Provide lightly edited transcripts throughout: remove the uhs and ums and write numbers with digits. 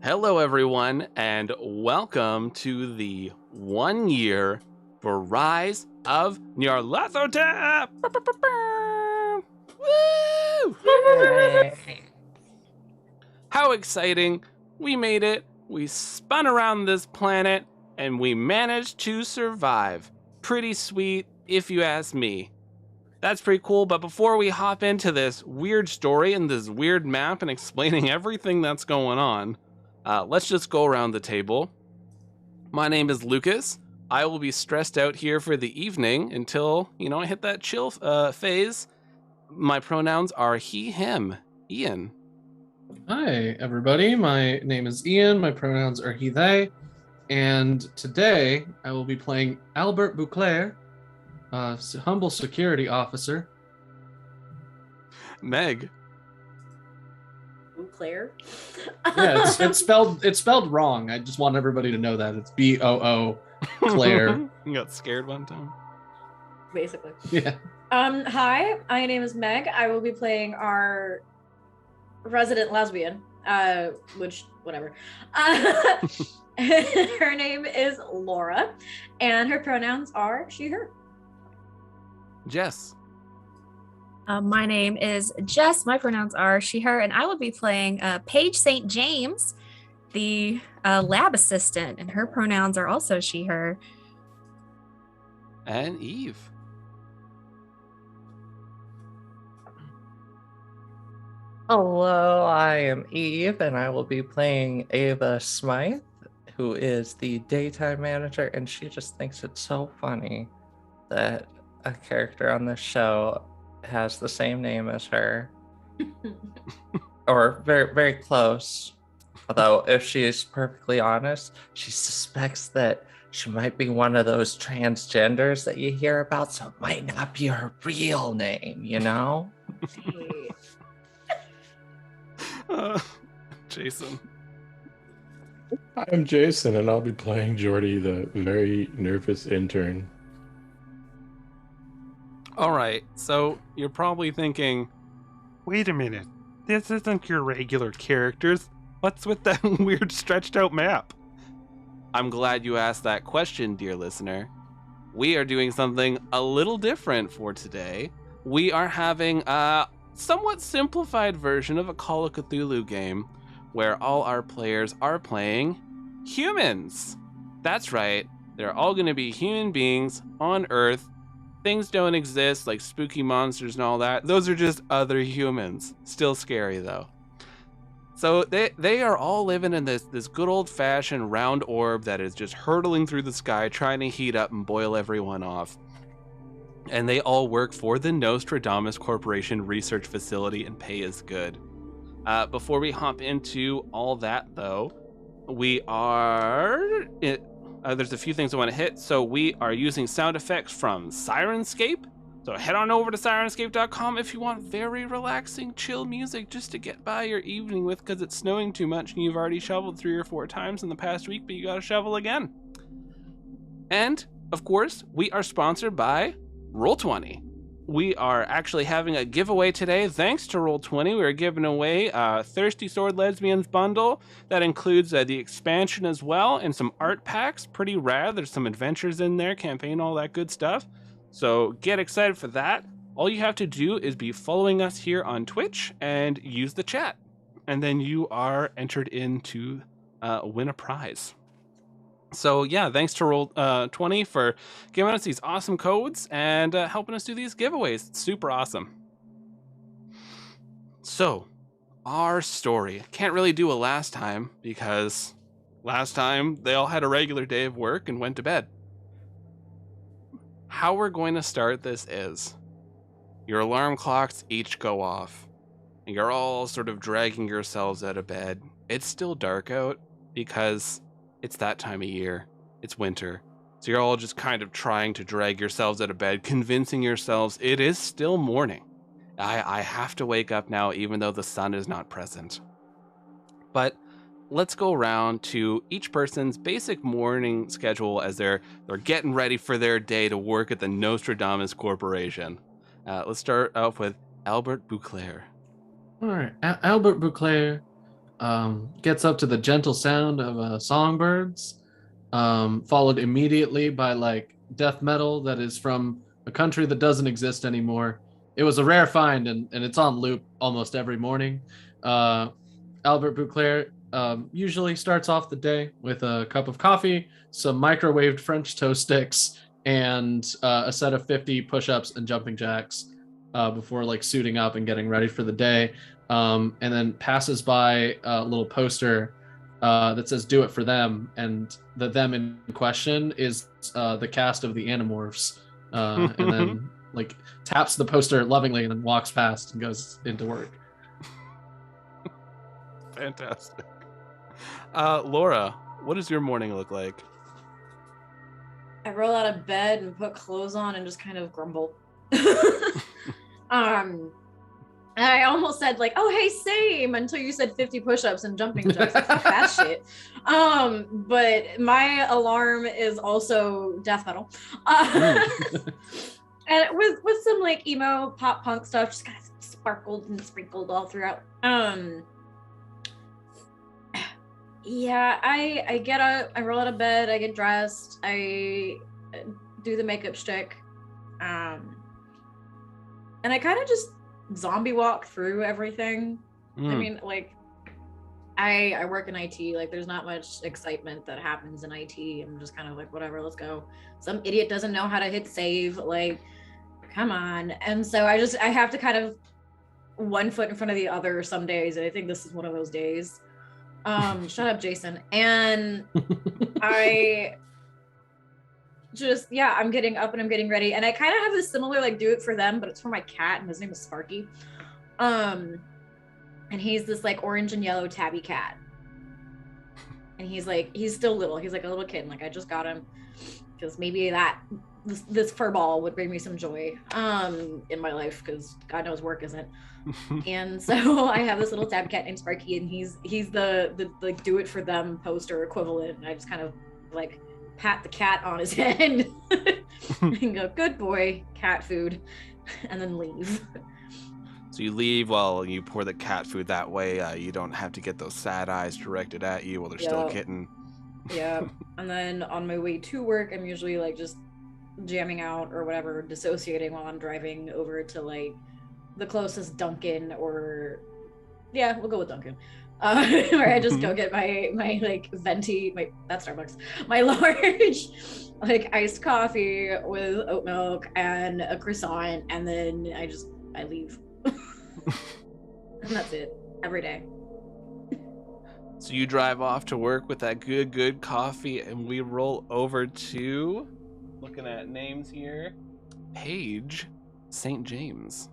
Hello, everyone, and welcome to the 1 year for Rise of Nyarlathotep! Woo! How exciting! We made it, we spun around this planet, and we managed to survive. Pretty sweet, if you ask me. That's pretty cool, but before we hop into this weird story and this weird map and explaining everything that's going on, let's just go around the table. My name is Lucas. I will be stressed out here for the evening until, I hit that chill phase. My pronouns are he, him. Ian. Hi, everybody. My name is Ian. My pronouns are he, they. And today I will be playing Albert Bouclair, humble security officer. Meg. Claire. Yeah, it's spelled wrong. I just want everybody to know that. It's B-O-O Claire. You got scared one time? Basically. Yeah. Hi, my name is Meg. I will be playing our resident lesbian, whatever. Her name is Laura, and her pronouns are she, her. Jess. My name is Jess. My pronouns are she, her, and I will be playing Paige St. James, the lab assistant, and her pronouns are also she, her. And Eve. Hello, I am Eve, and I will be playing Ava Smythe, who is the daytime manager, and she just thinks it's so funny that a character on this show has the same name as her. Or very, very close. Although, if she is perfectly honest, she suspects that she might be one of those transgenders that you hear about, so it might not be her real name, you know? Jason. I'm Jason, and I'll be playing Jordy, the very nervous intern. All right, so you're probably thinking, wait a minute, this isn't your regular characters. What's with that weird stretched out map? I'm glad you asked that question, dear listener. We are doing something a little different for today. We are having a somewhat simplified version of a Call of Cthulhu game where all our players are playing humans. That's right, they're all going to be human beings on Earth. Things don't exist like spooky monsters and all that. Those are just other humans. Still scary though. So they are all living in this good old-fashioned round orb that is just hurtling through the sky trying to heat up and boil everyone off. And they all work for the Nostradamus Corporation research facility and pay is good. Before we hop into all that though, there's a few things I want to hit. So we are using sound effects from Sirenscape. So head on over to Sirenscape.com if you want very relaxing, chill music just to get by your evening with, because it's snowing too much and you've already shoveled 3 or 4 times in the past week, but you gotta shovel again. And, of course, we are sponsored by Roll20. We are actually having a giveaway today. Thanks to Roll20, we are giving away a Thirsty Sword Lesbians bundle. That includes the expansion as well and some art packs. Pretty rad. There's some adventures in there, campaign, all that good stuff. So get excited for that. All you have to do is be following us here on Twitch and use the chat. And then you are entered in to win a prize. So yeah, thanks to Roll20 for giving us these awesome codes and helping us do these giveaways. It's super awesome. So, our story. Can't really do a last time because last time they all had a regular day of work and went to bed. How we're going to start this is your alarm clocks each go off. And you're all sort of dragging yourselves out of bed. It's still dark out because it's that time of year. It's winter. So you're all just kind of trying to drag yourselves out of bed, convincing yourselves it is still morning. I have to wake up now even though the sun is not present. But let's go around to each person's basic morning schedule as they're getting ready for their day to work at the Nostradamus Corporation. Let's start off with Albert Bouclair. All right, Albert Bouclair gets up to the gentle sound of songbirds, followed immediately by like death metal that is from a country that doesn't exist anymore. It was a rare find, and it's on loop almost every morning. Albert Bouclair usually starts off the day with a cup of coffee, some microwaved French toast sticks, and a set of 50 push-ups and jumping jacks before like suiting up and getting ready for the day. And then passes by a little poster that says "Do it for them," and the "them" in question is the cast of the Animorphs, and then like taps the poster lovingly and then walks past and goes into work. Fantastic. Laura, what does your morning look like? I roll out of bed and put clothes on and just kind of grumble. And I almost said like, "Oh, hey, same," until you said 50 push-ups and jumping jacks. Like, fuck that shit. But my alarm is also death metal. And with some like emo pop punk stuff, just kind of sparkled and sprinkled all throughout. Yeah, I get up, I roll out of bed, I get dressed, I do the makeup shtick, and I kind of just zombie walk through everything. I mean, like, I work in IT, like there's not much excitement that happens in IT. I'm just kind of like, whatever, let's go. Some idiot doesn't know how to hit save, like, come on. And so I have to kind of one foot in front of the other some days, and I think this is one of those days. Shut up, Jason. And I just, yeah, I'm getting up and I'm getting ready. And I kind of have this similar, like, do it for them, but it's for my cat, and his name is Sparky. And he's this, like, orange and yellow tabby cat. And he's still little. He's like a little kid. Like, I just got him because maybe this fur ball would bring me some joy in my life, because God knows work isn't. And so I have this little tab cat named Sparky, and he's the like do it for them poster equivalent. And I just kind of like pat the cat on his head and go, "Good boy, cat food," and then leave. So you leave while you pour the cat food. That way you don't have to get those sad eyes directed at you while they're still a kitten. Yeah. And then on my way to work, I'm usually like just jamming out or whatever, dissociating while I'm driving over to like the closest Dunkin', or yeah, we'll go with Dunkin', where I just go get my like venti, that's Starbucks, my large like iced coffee with oat milk and a croissant, and then I leave. And that's it every day. So you drive off to work with that good coffee, and we roll over to, looking at names here, Paige St. James.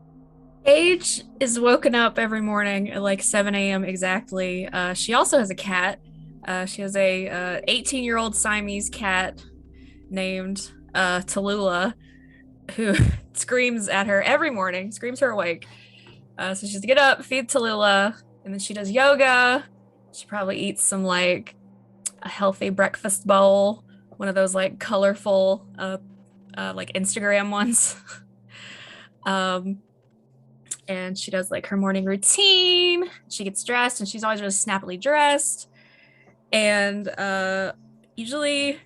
Paige is woken up every morning at like 7 a.m. exactly. She also has a cat. She has a 18-year-old Siamese cat named Tallulah, who screams at her every morning, screams her awake. So she has to get up, feed Tallulah, and then she does yoga. She probably eats some like a healthy breakfast bowl, one of those like colorful like Instagram ones. And she does like her morning routine. She gets dressed, and she's always really snappily dressed. And usually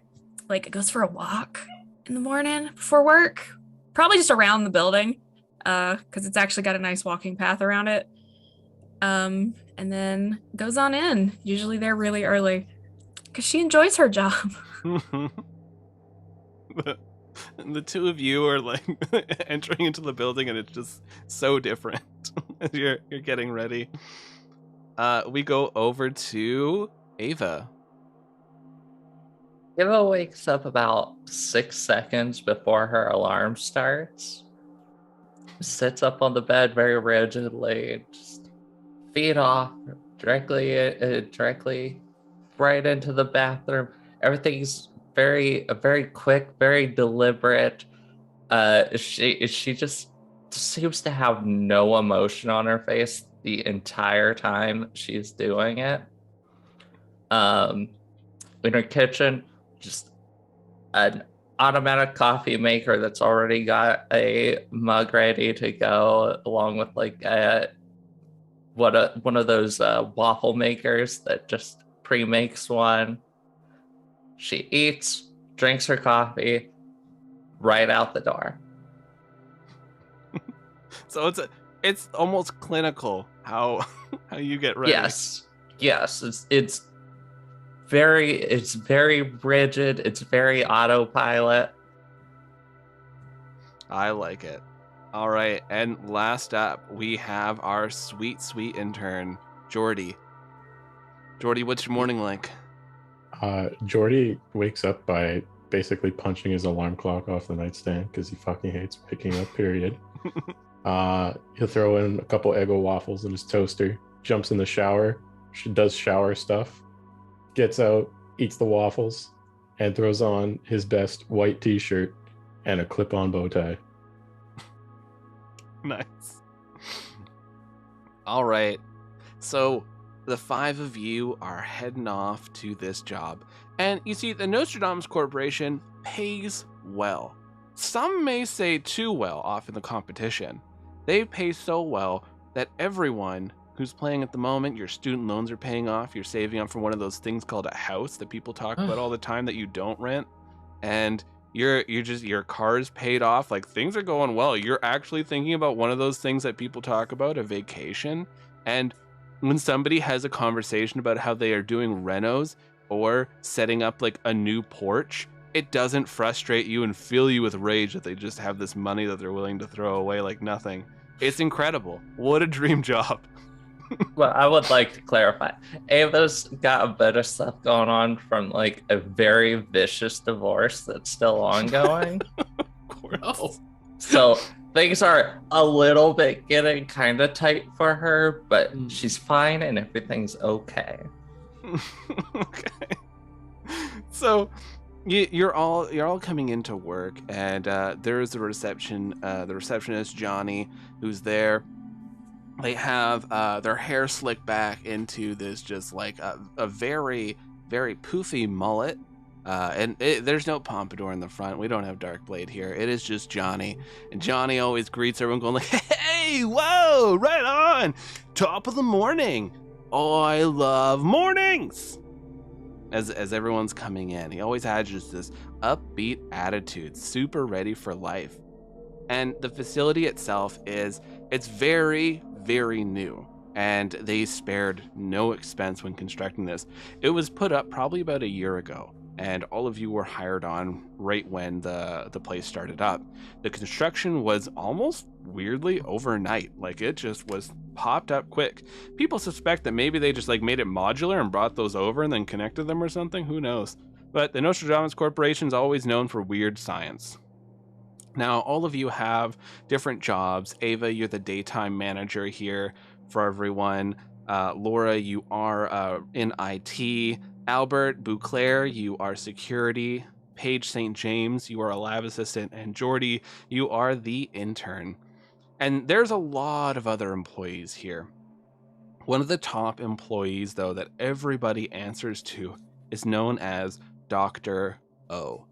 like goes for a walk in the morning before work, probably just around the building, because it's actually got a nice walking path around it. And then goes on in. Usually they're really early because she enjoys her job. The two of you are like entering into the building, and it's just so different as you're getting ready. We go over to Ava. Ava wakes up about 6 seconds before her alarm starts. Sits up on the bed very rigidly, just feet off, directly right into the bathroom. Everything's very quick, very deliberate. She just seems to have no emotion on her face the entire time she's doing it. In her kitchen, just an automatic coffee maker that's already got a mug ready to go, along with like a one of those waffle makers that just pre-makes one. She eats, drinks her coffee, right out the door. So it's almost clinical how you get ready. Yes, it's very rigid. It's very autopilot. I like it. All right, and last up, we have our sweet intern, Jordy. Jordy, what's your morning like? Jordy wakes up by basically punching his alarm clock off the nightstand because he fucking hates waking up, period. He'll throw in a couple Eggo waffles in his toaster, jumps in the shower, does shower stuff, gets out, eats the waffles, and throws on his best white t-shirt and a clip-on bow tie. Nice. All right. So the 5 of you are heading off to this job. And you see, the Nostradamus Corporation pays well. Some may say too well off in the competition. They pay so well that everyone who's playing at the moment, your student loans are paying off, you're saving up for one of those things called a house that people talk about all the time that you don't rent. And your car's paid off, like things are going well. You're actually thinking about one of those things that people talk about, a vacation. And when somebody has a conversation about how they are doing renos or setting up like a new porch, it doesn't frustrate you and fill you with rage that they just have this money that they're willing to throw away like nothing. It's incredible. What a dream job. Well, I would like to clarify. Ava's got a bit of stuff going on from like a very vicious divorce that's still ongoing. Of course. Oh, So things are a little bit getting kind of tight for her, but she's fine and everything's okay. Okay. So you're all coming into work, and there's the receptionist Johnny, who's there. They have their hair slicked back into this just like a very, very poofy mullet. And there's no pompadour in the front. We don't have Darkblade here. It is just Johnny. And Johnny always greets everyone going like, hey, whoa, right on. Top of the morning. Oh, I love mornings. As everyone's coming in, he always has just this upbeat attitude, super ready for life. And the facility itself it's very, very new, and they spared no expense when constructing this. It was put up probably about a year ago, and all of you were hired on right when the place started up. The construction was almost weirdly overnight. Like, it just was popped up quick. People suspect that maybe they just like made it modular and brought those over and then connected them or something. Who knows? But the Nostradamus Corporation is always known for weird science. Now, all of you have different jobs. Ava, you're the daytime manager here for everyone. Laura, you are in IT. Albert Bouclair, you are security. Paige St. James, you are a lab assistant. And Jordy, you are the intern. And there's a lot of other employees here. One of the top employees, though, that everybody answers to is known as Dr. O.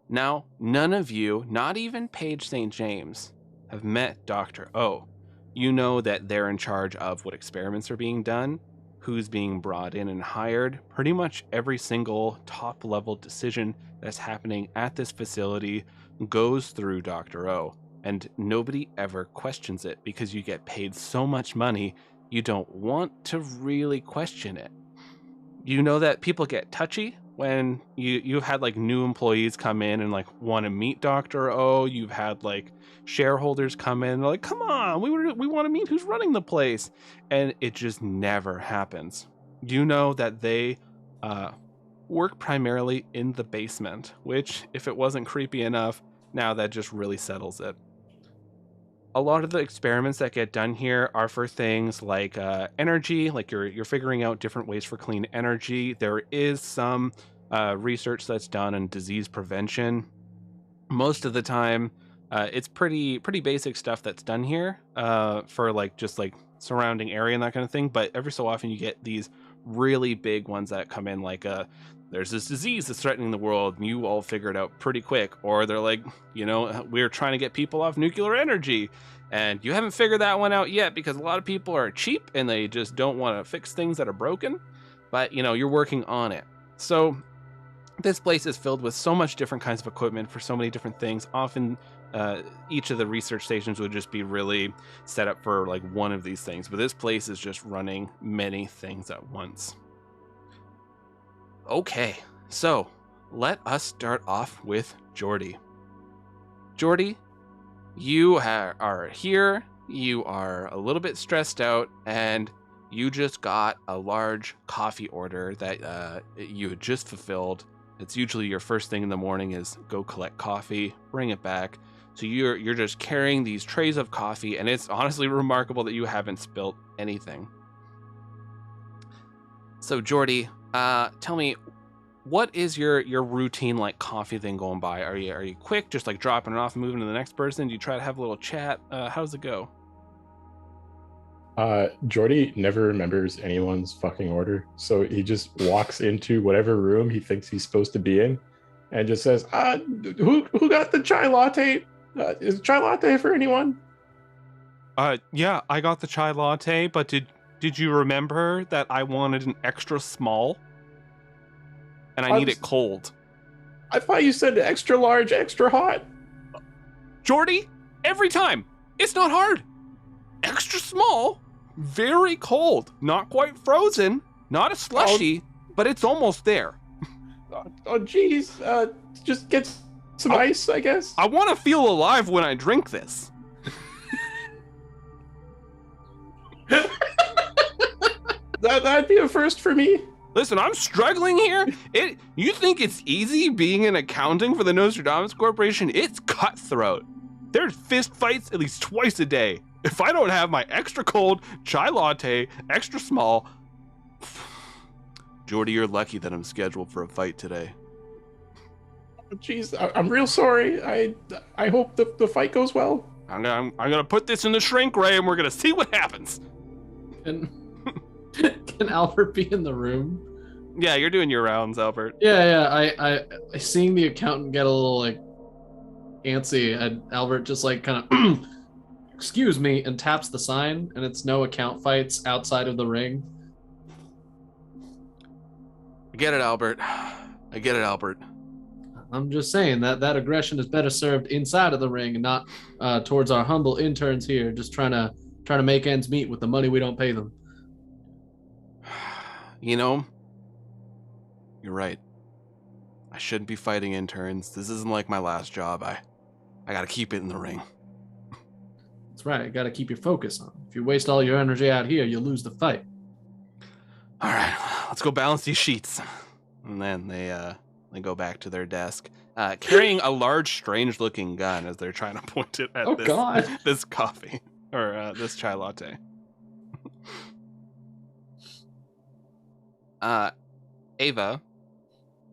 Now, none of you, not even Paige St. James, have met Dr. O. You know that they're in charge of what experiments are being done, who's being brought in and hired. Pretty much every single top-level decision that's happening at this facility goes through Dr. O. And nobody ever questions it because you get paid so much money, you don't want to really question it. You know that people get touchy when you've had like new employees come in and like want to meet Dr. O. You've had like shareholders come in, they're like, come on, we want to meet who's running the place. And it just never happens. You know that they work primarily in the basement, which if it wasn't creepy enough, now that just really settles it. A lot of the experiments that get done here are for things like energy, like you're figuring out different ways for clean energy. There is some research that's done on disease prevention. Most of the time, it's pretty basic stuff that's done here for like just like surrounding area and that kind of thing. But every so often you get these really big ones that come in, like there's this disease that's threatening the world, and you all figure it out pretty quick. Or they're like, we're trying to get people off nuclear energy, and you haven't figured that one out yet because a lot of people are cheap and they just don't want to fix things that are broken. But, you're working on it. So this place is filled with so much different kinds of equipment for so many different things. Often each of the research stations would just be really set up for like one of these things, but this place is just running many things at once. Okay, so let us start off with Jordy. Jordy, you are here, you are a little bit stressed out, and you just got a large coffee order that you had just fulfilled. It's usually your first thing in the morning is go collect coffee, bring it back. So you're just carrying these trays of coffee, and it's honestly remarkable that you haven't spilt anything. So Jordy, tell me, what is your routine like coffee thing going by? Are you quick, just like dropping it off and moving to the next person? Do you try to have a little chat? How does it go? Jordy never remembers anyone's fucking order, so he just walks into whatever room he thinks he's supposed to be in, and just says, "Who got the chai latte? Is chai latte for anyone?" Yeah, I got the chai latte, but did you remember that I wanted an extra small? And I need it cold. I thought you said extra large, extra hot. Jordy, every time. It's not hard. Extra small, very cold, not quite frozen, not a slushy, but it's almost there. Oh, geez. Just get some ice, I guess. I want to feel alive when I drink this. That'd be a first for me. Listen, I'm struggling here. You think it's easy being in accounting for the Nostradamus Corporation? It's cutthroat. There's fist fights at least twice a day. If I don't have my extra cold chai latte, extra small... Jordy, you're lucky that I'm scheduled for a fight today. Jeez, I'm real sorry. I hope the fight goes well. I'm gonna put this in the shrink ray, and we're gonna see what happens. Can Albert be in the room? Yeah, you're doing your rounds, Albert. Yeah. I seeing the accountant get a little like antsy, and Albert just like kind of excuse me, and taps the sign, and it's no account fights outside of the ring. I get it, Albert. I get it, Albert. I'm just saying that aggression is better served inside of the ring and not towards our humble interns here, just trying to make ends meet with the money we don't pay them. You're right. I shouldn't be fighting interns. This isn't like my last job. I gotta keep it in the ring. That's right. You gotta keep your focus on. If you waste all your energy out here, you'll lose the fight. All right, let's go balance these sheets. And then they go back to their desk, carrying a large, strange-looking gun as they're trying to point it at this coffee or this chai latte. Ava,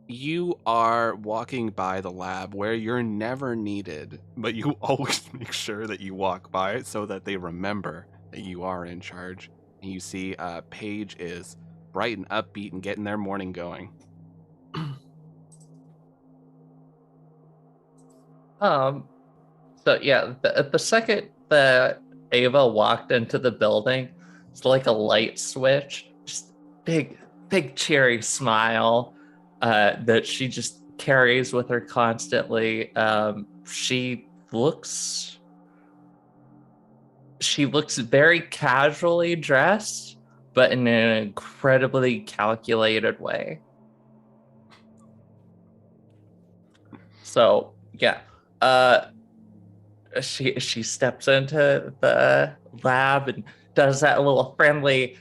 you are walking by the lab where you're never needed, but you always make sure that you walk by it so that they remember that you are in charge. And you see Paige is bright and upbeat and getting their morning going. So yeah, the second that Ava walked into the building, it's like a light switch, just big cheery smile that she just carries with her constantly. She looks very casually dressed, but in an incredibly calculated way. So yeah, she steps into the lab and does that little friendly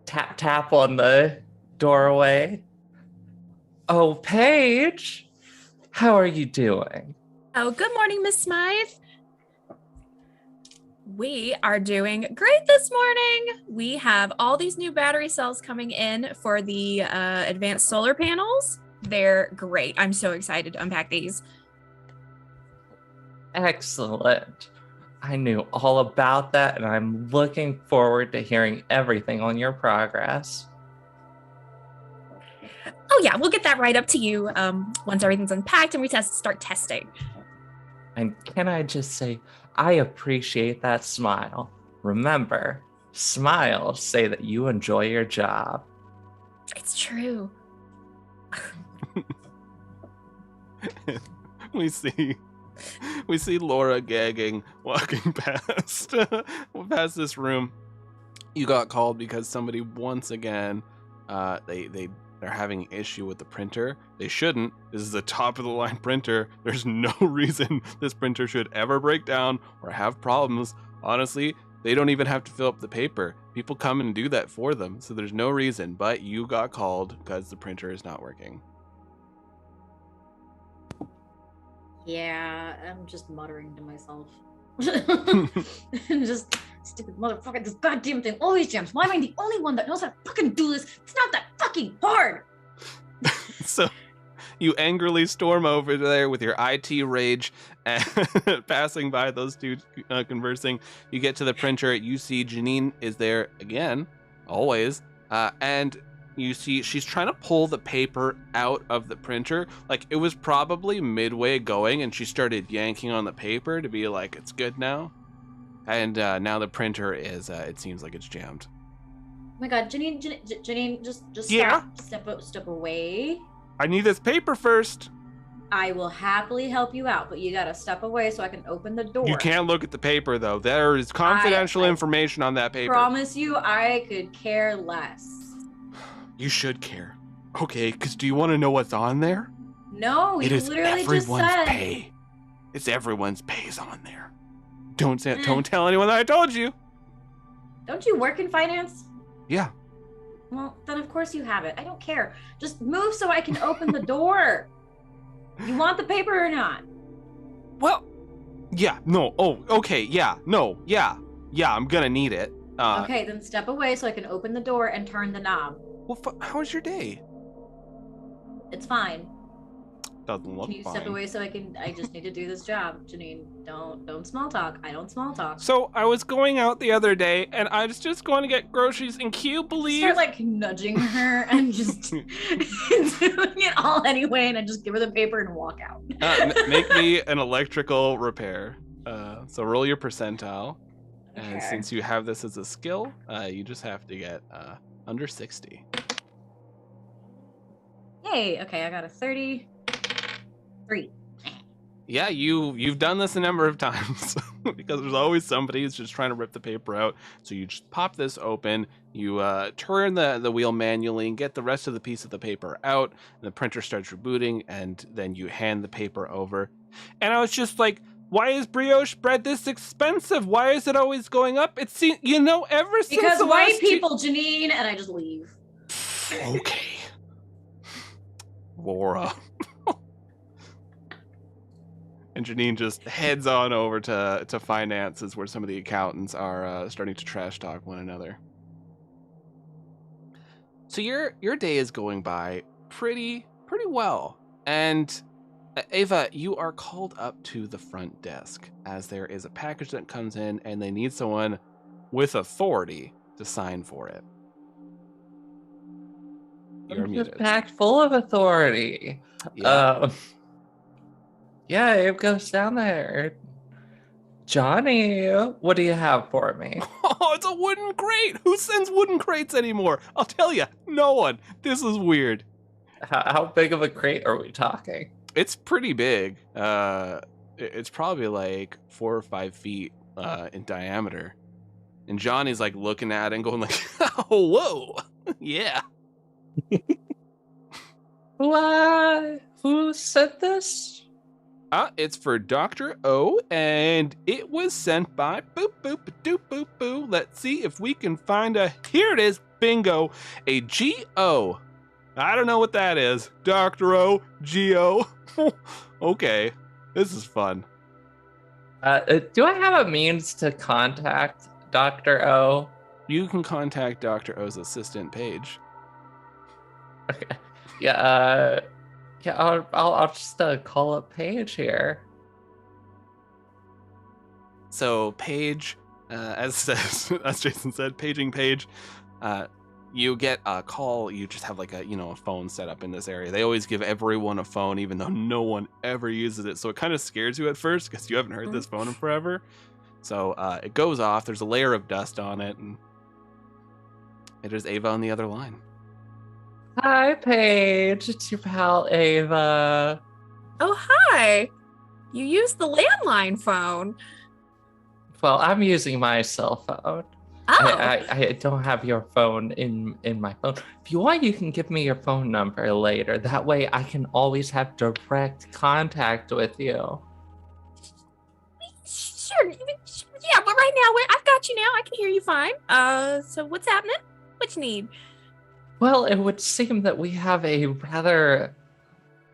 tap on the doorway. Oh, Paige, how are you doing? Oh, good morning, Miss Smythe. We are doing great this morning. We have all these new battery cells coming in for the advanced solar panels. They're great. I'm so excited to unpack these. Excellent. I knew all about that, and I'm looking forward to hearing everything on your progress. Oh yeah, we'll get that right up to you once everything's unpacked and we start testing. And can I just say, I appreciate that smile. Remember, smiles say that you enjoy your job. It's true. We see Laura gagging, walking past this room. You got called because somebody once again, they're having an issue with the printer. They shouldn't. This is a top of the line printer. There's no reason this printer should ever break down or have problems. Honestly, they don't even have to fill up the paper. People come and do that for them. So there's no reason, but you got called because the printer is not working. Yeah, I'm just muttering to myself. Just stupid motherfucker, this goddamn thing always jams. Why am I the only one that knows how to fucking do this? It's not that fucking hard. So you angrily storm over there with your IT rage and passing by those two conversing. You get to the printer. You see Janine is there again, always. And you see she's trying to pull the paper out of the printer. Like it was probably midway going and she started yanking on the paper to be like, it's good now. And now the printer is, it seems like it's jammed. Oh my god, Janine, just Yeah? step away. I need this paper first. I will happily help you out, but you gotta step away so I can open the door. You can't look at the paper though. There is confidential I information on that paper. Promise you, I could care less. You should care. Okay, because do you want to know what's on there? No, It you is literally just everyone's said. pay. It's everyone's pays on there. Don't tell anyone that I told you. Don't you work in finance? Yeah. Well, then of course you have it. I don't care. Just move so I can open the door. You want the paper or not? Well, yeah, no, oh, okay, yeah, no, yeah, I'm gonna need it. Okay, then step away so I can open the door and turn the knob. Well, how was your day? It's fine. Doesn't look Can you fine. step away so I just need to do this job, Janine. Don't small talk. I don't small talk. So I was going out the other day, and I was just going to get groceries, and can you believe? Start like nudging her and just doing it all anyway, and I just give her the paper and walk out. Make me an electrical repair. So roll your percentile, and Okay. since you have this as a skill, you just have to get under 60. Yay! Okay, I got a 33. Yeah, you've done this a number of times because there's always somebody who's just trying to rip the paper out. So you just pop this open, you turn the wheel manually and get the rest of the piece of the paper out, and the printer starts rebooting, and then you hand the paper over. And I was just like, why is brioche bread this expensive? Why is it always going up? Ever since Because the white last people, Janine, and I just leave. Okay. Laura. And Janine just heads on over to finances, where some of the accountants are starting to trash talk one another. So your day is going by pretty well. And Ava, you are called up to the front desk as there is a package that comes in and they need someone with authority to sign for it. You're I'm muted. just packed full of authority. Yeah. Yeah, it goes down there. Johnny, what do you have for me? Oh, it's a wooden crate. Who sends wooden crates anymore? I'll tell you, no one. This is weird. How big of a crate are we talking? It's pretty big. It's probably like 4 or 5 feet in diameter. And Johnny's like looking at it and going like, oh, whoa, yeah. Who said this? It's for Dr. O, and it was sent by boop boop doop boop boo. Let's see if we can find here it is, bingo, a G-O. I don't know what that is. Dr. O, G-O. Okay, this is fun. Do I have a means to contact Dr. O? You can contact Dr. O's assistant, Paige. Okay. Yeah, I'll just call up Paige here. So Paige, as Jason said, paging Paige, You get a call. You just have like a phone set up in this area. They always give everyone a phone, even though no one ever uses it. So it kind of scares you at first because you haven't heard this phone in forever. So it goes off. There's a layer of dust on it, and it is Ava on the other line. Hi, Paige. It's your pal, Ava. Oh, hi. You used the landline phone. Well, I'm using my cell phone. Oh. I don't have your phone in my phone. If you want, you can give me your phone number later. That way I can always have direct contact with you. Sure. Yeah, but right now, I've got you now. I can hear you fine. So what's happening? What you need? Well, it would seem that we have a rather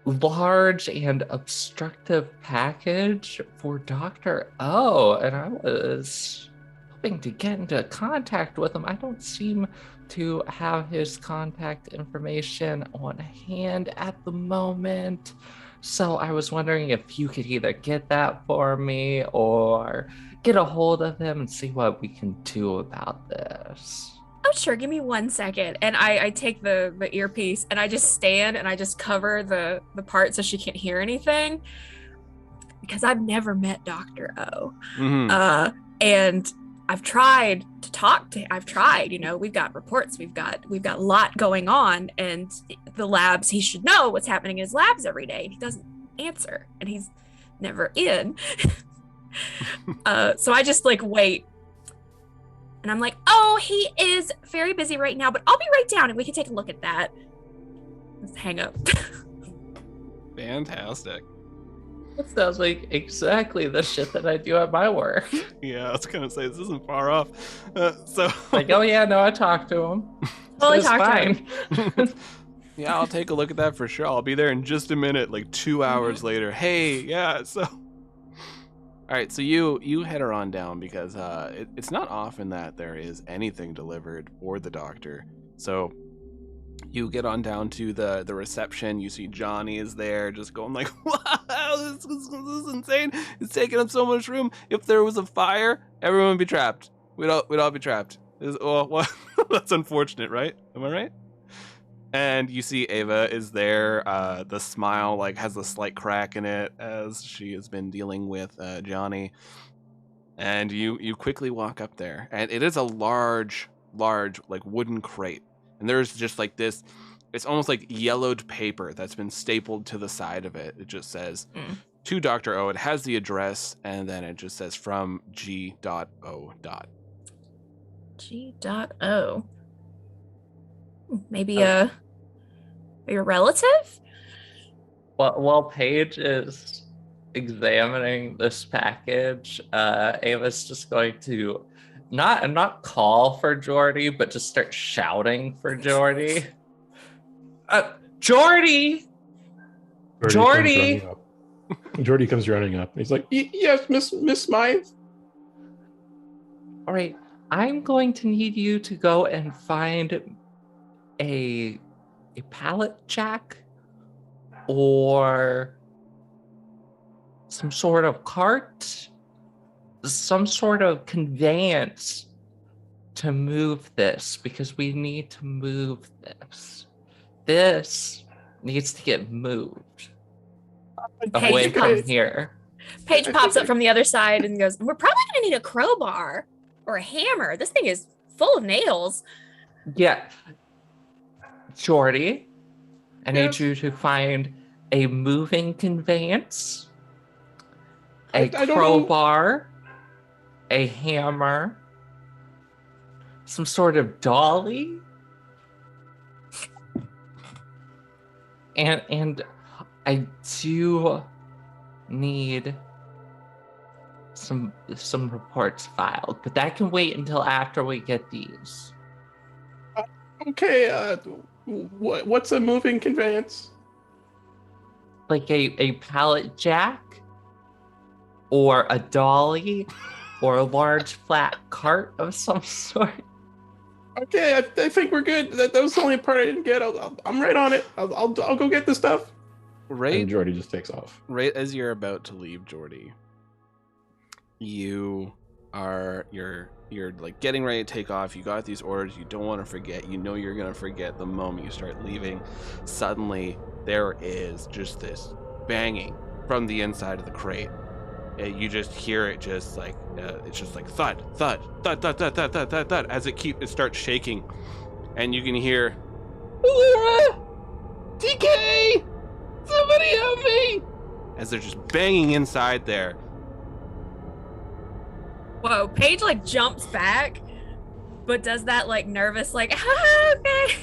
large and obstructive package for Dr. O, and I was hoping to get into contact with him. I don't seem to have his contact information on hand at the moment, so I was wondering if you could either get that for me or get a hold of him and see what we can do about this. Oh, sure. Give me 1 second. And I take the earpiece and I just stand and I just cover the part so she can't hear anything. Because I've never met Dr. O. Mm-hmm. And I've tried to talk to him. I've tried, we've got reports. We've got a lot going on. And the labs, he should know what's happening in his labs every day. And he doesn't answer. And he's never in. So I just wait. And I'm like, oh, he is very busy right now, but I'll be right down and we can take a look at that. Let's hang up. Fantastic. That sounds like exactly the shit that I do at my work. Yeah, I was going to say, this isn't far off. Oh yeah, no, I talked to him. Well, It's talked to fine. Yeah, I'll take a look at that for sure. I'll be there in just a minute, 2 hours later. Hey, yeah, so... All right, so you head her on down because it's not often that there is anything delivered for the doctor. So you get on down to the reception. You see Johnny is there just going wow, this is insane. It's taking up so much room. If there was a fire, everyone would be trapped. We'd all be trapped. Well, that's unfortunate, right? Am I right? And you see Ava is there. The smile has a slight crack in it as she has been dealing with Johnny. And you quickly walk up there, and it is a large wooden crate. And there's just this, it's almost like yellowed paper that's been stapled to the side of it. It just says to Dr. O. It has the address, and then it just says from G.O. G.O. Maybe a relative? While Paige is examining this package, Ava's just going to not call for Jordy, but just start shouting for Jordy. Jordy! Jordy! Jordy comes running up. He's like, yes, Miss Smythe. All right, I'm going to need you to go and find a pallet jack or some sort of cart, some sort of conveyance to move this, because we need to move this. This needs to get moved away from here. Paige pops up from the other side and goes, we're probably going to need a crowbar or a hammer. This thing is full of nails. Yeah. Jordy, I need you to find a moving conveyance, a crowbar, a hammer, some sort of dolly, and I do need some reports filed, but that can wait until after we get these. Okay, what's a moving conveyance? Like a pallet jack, or a dolly, or a large flat cart of some sort. Okay, I think we're good. That was the only part I didn't get. I'm right on it. I'll go get the stuff. Right. And Jordy just takes off. Right as you're about to leave, Jordy, you you're like getting ready to take off. You got these orders. You don't want to forget. You know you're gonna forget the moment you start leaving. Suddenly, there is just this banging from the inside of the crate. You just hear it, just like it's just like thud, thud, thud, thud, thud, thud, thud, thud, thud, as it starts shaking, and you can hear, TK, somebody help me! As they're just banging inside there. Whoa, Paige like jumps back, but does that like nervous like, ah, okay.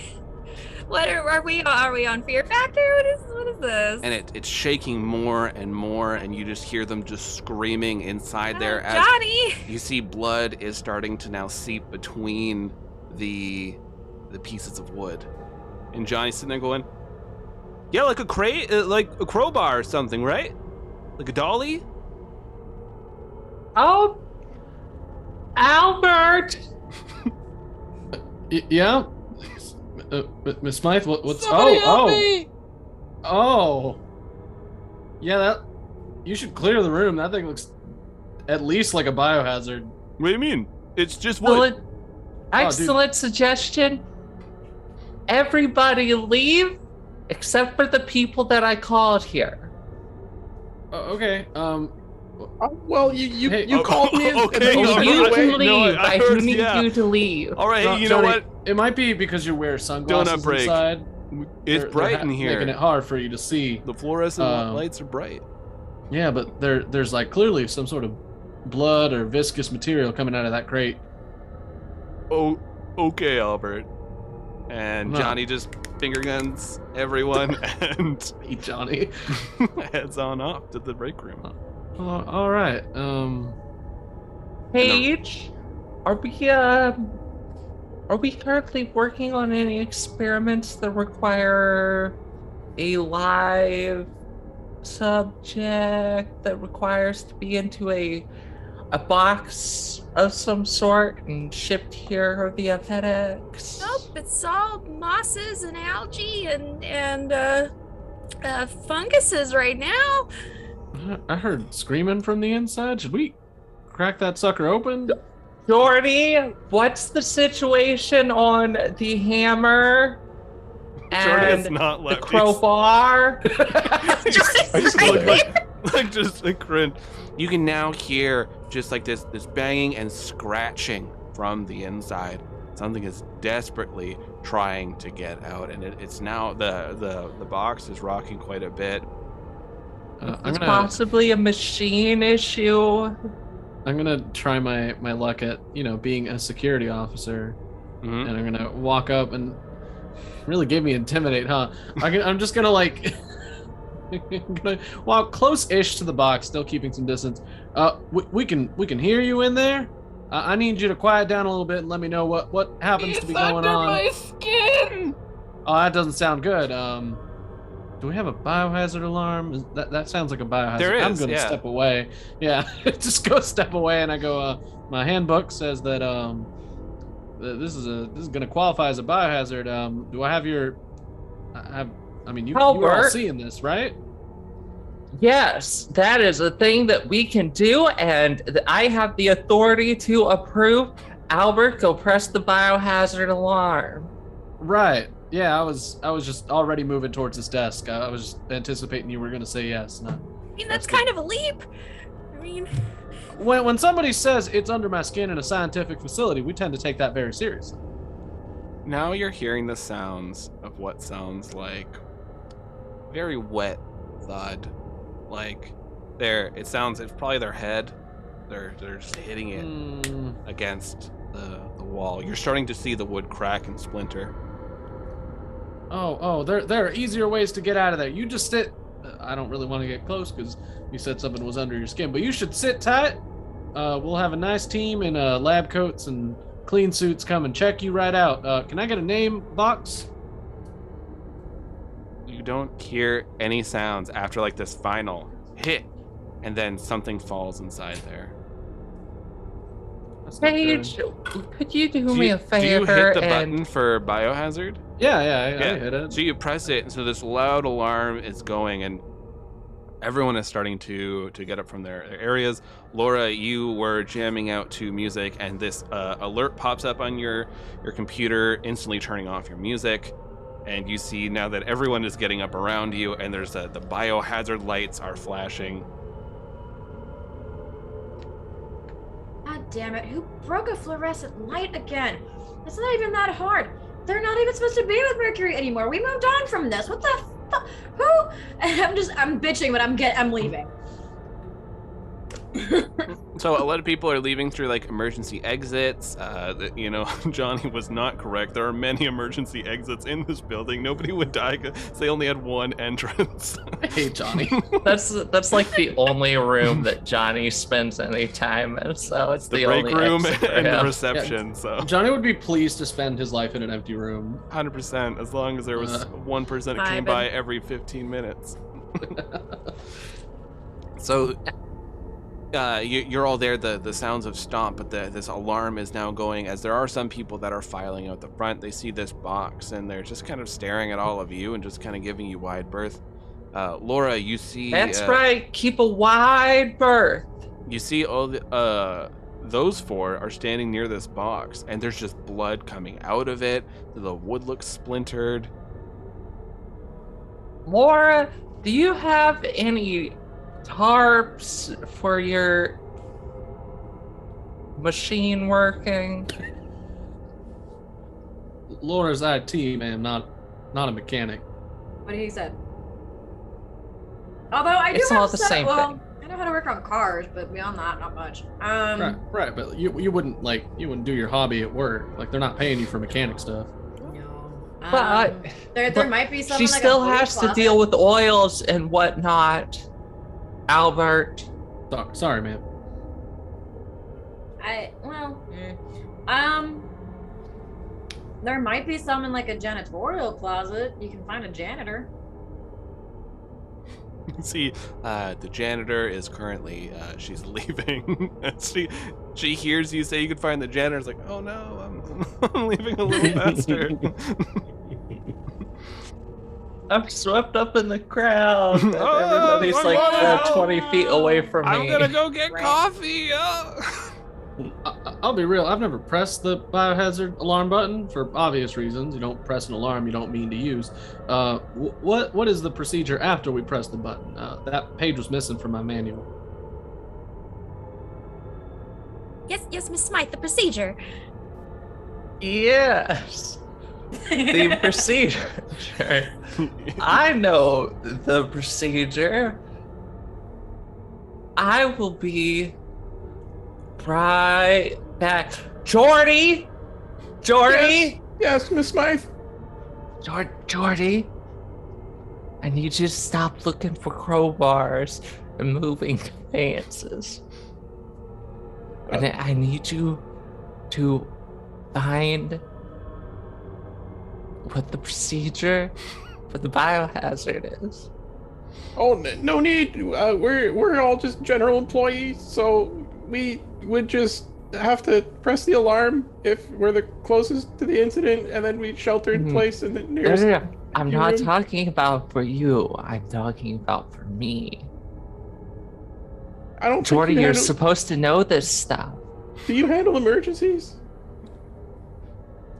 What are we on Fear Factor? What is this? And it's shaking more and more, and you just hear them just screaming inside there as Johnny! you see blood is starting to now seep between the pieces of wood. And Johnny's sitting there going, yeah, like a crate, like a crowbar or something, right? Like a dolly? Oh, Albert! Yeah? Miss Smythe, what's... Somebody help me! Oh! Yeah, that... You should clear the room. That thing looks at least like a biohazard. What do you mean? It's just wood. Excellent suggestion. Everybody leave, except for the people that I called here. Okay, Well, you Hey, called me. okay, and then You ran away. can leave. I I heard, need yeah. you to leave. All right, you Johnny, know what? It might be because you wear sunglasses break. inside. It's bright in here. Making it hard for you to see. The fluorescent lights are bright. Yeah, but there's like clearly some sort of blood or viscous material coming out of that crate. Oh, okay, Albert. And No. Johnny just finger guns everyone and Hey, Johnny. heads on off to the break room. All right. Paige, are we currently working on any experiments that require a live subject that requires to be into a box of some sort and shipped here via FedEx? Nope, it's all mosses and algae and funguses right now. I heard screaming from the inside. Should we crack that sucker open? Jordy, what's the situation on the hammer Jordan has and not the left. crowbar? Jordan's still right like- there. Like just a grin. You can now hear just like this banging and scratching from the inside. Something is desperately trying to get out, and it's now the box is rocking quite a bit. I'm It's gonna possibly a machine issue. try my luck at being a security officer, Mhm. and I'm gonna walk up and really gave me intimidate, huh? I'm just gonna like I'm gonna walk close-ish to the box, still keeping some distance. We can hear you in there. I need you to quiet down a little bit and let me know what happens to be going on. My skin. Oh, that doesn't sound good. Do we have a biohazard alarm? That sounds like a biohazard. There I'm is, gonna yeah. step away. Yeah, just go step away, and I go. My handbook says that this is gonna qualify as a biohazard. Do I have your? I mean, you were all Albert. seeing this, right? Yes, that is a thing that we can do, and I have the authority to approve. Albert, go press the biohazard alarm. Right. Yeah, I was just already moving towards this desk. I was just anticipating you were gonna say yes. No. I mean, that's kind of a leap. I mean, When somebody says it's under my skin in a scientific facility, we tend to take that very seriously. Now you're hearing the sounds of what sounds like very wet thud. Like it's probably their head. They're just hitting it against the wall. You're starting to see the wood crack and splinter. Oh, there are easier ways to get out of there. You just sit. I don't really want to get close because you said something was under your skin, but you should sit tight. We'll have a nice team in lab coats and clean suits come and check you right out. Can I get a name box? You don't hear any sounds after like this final hit, and then something falls inside there. That's not good. Paige, could you do me you, a favor do you hit the and button for biohazard? Yeah, I hit it. So you press it, and so this loud alarm is going, and Everyone is starting to get up from their areas. Laura, you were jamming out to music, and this alert pops up on your computer, instantly turning off your music. And you see now that everyone is getting up around you, and there's the biohazard lights are flashing. God damn it! Who broke a fluorescent light again? It's not even that hard. They're not even supposed to be with Mercury anymore. We moved on from this. What the fuck? Who? I'm bitching, but I'm leaving. So a lot of people are leaving through like emergency exits. Johnny was not correct. There are many emergency exits in this building. Nobody would die because they only had one entrance. Hey, Johnny. That's like the only room that Johnny spends any time in. So it's the break only room exit for and the him. reception. So Johnny would be pleased to spend his life in an empty room. 100%, as long as there was one person that came by every 15 minutes. So you're all there. The sounds have stopped, but this alarm is now going, as there are some people that are filing out the front. They see this box and they're just kind of staring at all of you and just kind of giving you wide berth. Laura, you see... That's right. Keep a wide berth. You see all the... those four are standing near this box, and there's just blood coming out of it. The wood looks splintered. Laura, do you have any tarps for your machine working? Laura's IT, ma'am, not a mechanic. What he said. Although I do It's have all the same thing. I know how to work on cars, but beyond that, not much. Right, but you wouldn't do your hobby at work. Like, they're not paying you for mechanic stuff. No. But There might be something. She like still a has to closet. deal with oils and whatnot. Albert. Sorry, ma'am. There might be some in like a janitorial closet. You can find a janitor. See, the janitor is currently, she's leaving. she hears you say you could find the janitor. It's like, oh no, I'm leaving a little faster. I'm swept up in the crowd. Oh, Everybody's my like God. 20 feet away from me. I'm gonna go get Right. coffee. I'll be real. I've never pressed the biohazard alarm button for obvious reasons. You don't press an alarm you don't mean to use. What is the procedure after we press the button? That page was missing from my manual. Yes, Miss Smythe, the procedure. Yes. The procedure. I know the procedure. I will be right back. Jordy! Yes, Miss Smythe. Jordy, I need you to stop looking for crowbars and moving conveyances. And I need you to find what the procedure for the biohazard is. Oh, no need. We're all just general employees, so we would just have to press the alarm if we're the closest to the incident, and then we shelter in place in the nearest. No. I'm not room. talking about for you. I'm talking about for me. I don't. Jordy, think you you're handle- supposed to know this stuff. Do you handle emergencies?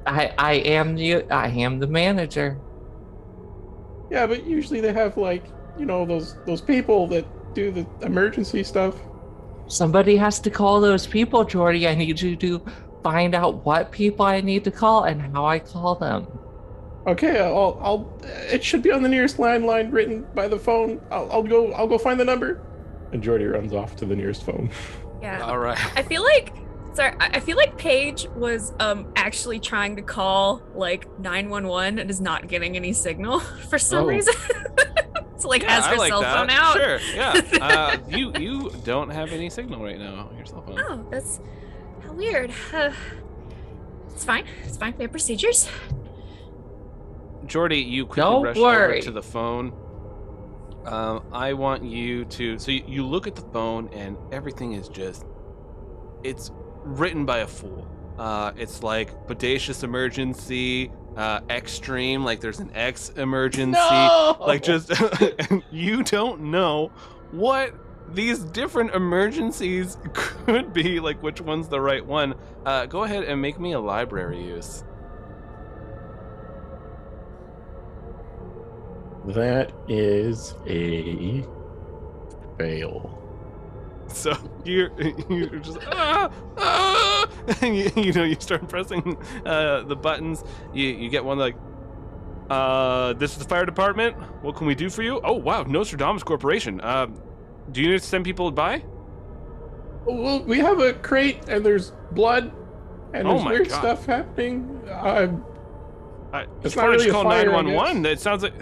I am the manager. Yeah, but usually they have those people that do the emergency stuff. Somebody has to call those people, Jordy. I need you to find out what people I need to call and how I call them. Okay, I'll. It should be on the nearest landline, written by the phone. I'll go find the number. And Jordy runs off to the nearest phone. Yeah. All right. I feel like Paige was actually trying to call like 911 and is not getting any signal for some reason. So like has I her like cell that. phone out. Sure, yeah. You don't have any signal right now on your cell phone. Oh, that's how weird. It's fine. We have procedures. Jordy, you quickly Don't rush worry. over to the phone. I want you to... So you look at the phone and everything is just... It's written by a fool. It's like bodacious emergency, extreme, like there's an X emergency. No! Like just you don't know what these different emergencies could be, like which one's the right one. Go ahead and make me a library use. That is a fail. So you're just and you start pressing the buttons. You get one like, this is the fire department. What can we do for you? Oh wow, Nostradamus Corporation. Do you need to send people by? Well, we have a crate and there's blood and Oh there's my weird God. stuff happening. It's not not really just a call fire, I 911. guess. It sounds like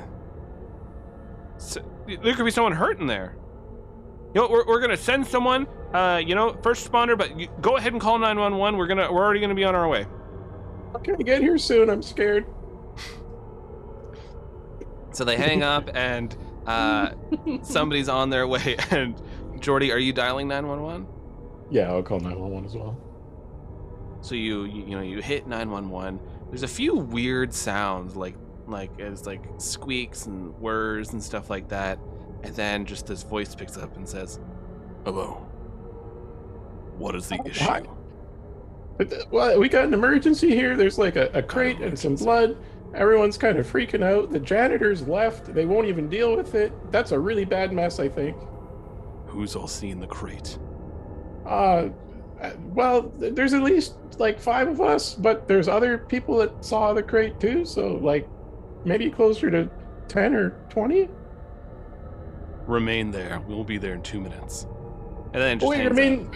there could be someone hurt in there. You know, we're gonna send someone, first responder, but go ahead and call 911. We're already gonna be on our way. Can I get here soon? I'm scared. So they hang up, and somebody's on their way. And Jordy, are you dialing 911? Yeah, I'll call 911 as well. So you hit 911. There's a few weird sounds, like as like squeaks and whirs and stuff like that. And then just this voice picks up and says, "Hello. What is the issue?" Hi. Well, we got an emergency here. There's like a crate and some blood. Everyone's kind of freaking out. The janitor's left. They won't even deal with it. That's a really bad mess, I think. Who's all seen the crate? Well, there's at least like 5 of us, but there's other people that saw the crate too. So like maybe closer to 10 or 20. Remain there. We'll be there in 2 minutes. And then just Wait, hangs I mean,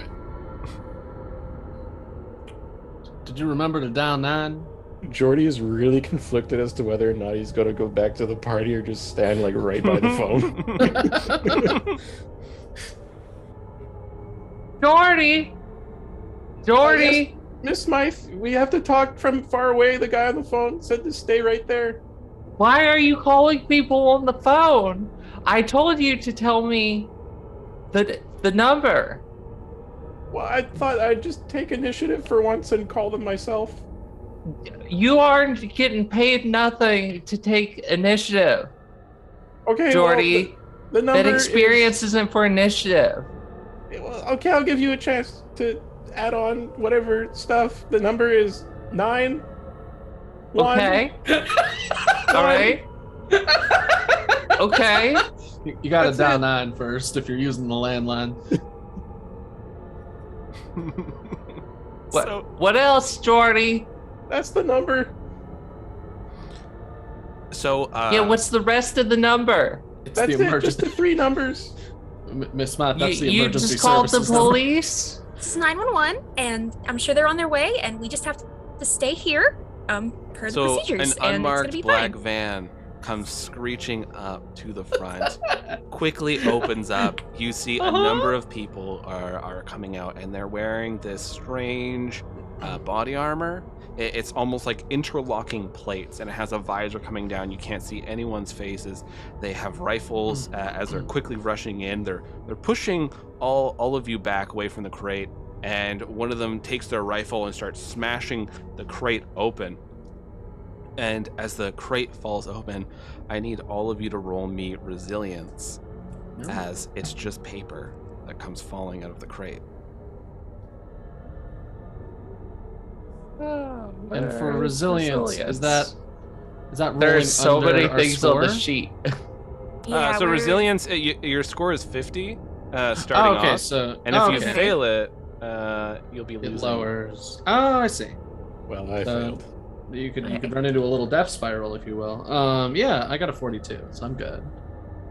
Did you remember to dial 9? Jordy is really conflicted as to whether or not he's going to go back to the party or just stand like right by the phone. Jordy! Jordy! Miss Smythe, we have to talk from far away. The guy on the phone said to stay right there. Why are you calling people on the phone? I told you to tell me the number. Well, I thought I'd just take initiative for once and call them myself. You aren't getting paid nothing to take initiative, Okay, Jordy. Well, the number That experience isn't for initiative. Okay, I'll give you a chance to add on whatever stuff. The number is 9. Okay. All right. Okay. You gotta That's dial it. 9 first if you're using the landline. What? So, What else, Jordy? That's the number. Yeah. What's the rest of the number? It's That's the it. emergency. Just the 3 numbers. Miss Smythe, that's the You emergency just called the services number. police. This is 911, and I'm sure they're on their way, and we just have to stay here, per the so procedures, an and it's gonna unmarked be black fine. van comes screeching up to the front, quickly opens up. You see a number of people are coming out, and they're wearing this strange body armor. It's almost like interlocking plates, and it has a visor coming down. You can't see anyone's faces. They have rifles as they're quickly rushing in. They're pushing all of you back away from the crate, and one of them takes their rifle and starts smashing the crate open. And as the crate falls open, I need all of you to roll me resilience, as it's just paper that comes falling out of the crate. And for resilience, is that rolling There's so under many our things on the score? sheet. Yeah, So we're- resilience, your score is 50 starting Oh, okay, off, so and if you okay. fail it, you'll be It losing. lowers. Oh, I see. Well, I So failed. you could run into a little death spiral, if you will. Yeah, I got a 42, so I'm good.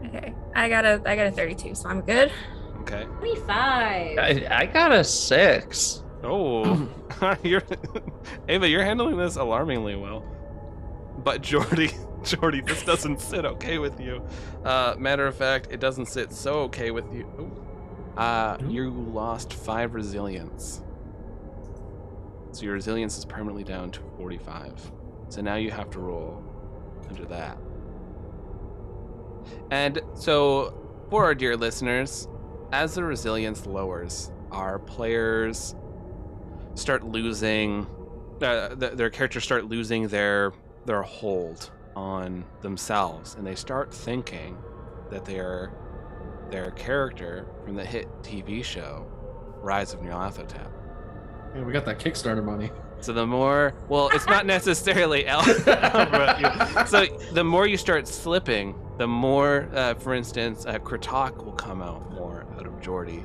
Okay, I got a 32, so I'm good. Okay. 25. I got a 6. Oh, Ava, you're handling this alarmingly well. But Jordy, this doesn't sit okay with you. Matter of fact, it doesn't sit so okay with you. You lost 5 resilience. So your resilience is permanently down to 45. So now you have to roll under that. And so, for our dear listeners, as the resilience lowers, our players start losing their characters start losing their hold on themselves, and they start thinking that their character from the hit TV show Rise of Nyarlathotep. Yeah, we got that Kickstarter money. So the more, well, it's not necessarily so the more you start slipping, the more, for instance, Kratok will come out more out of Geordie.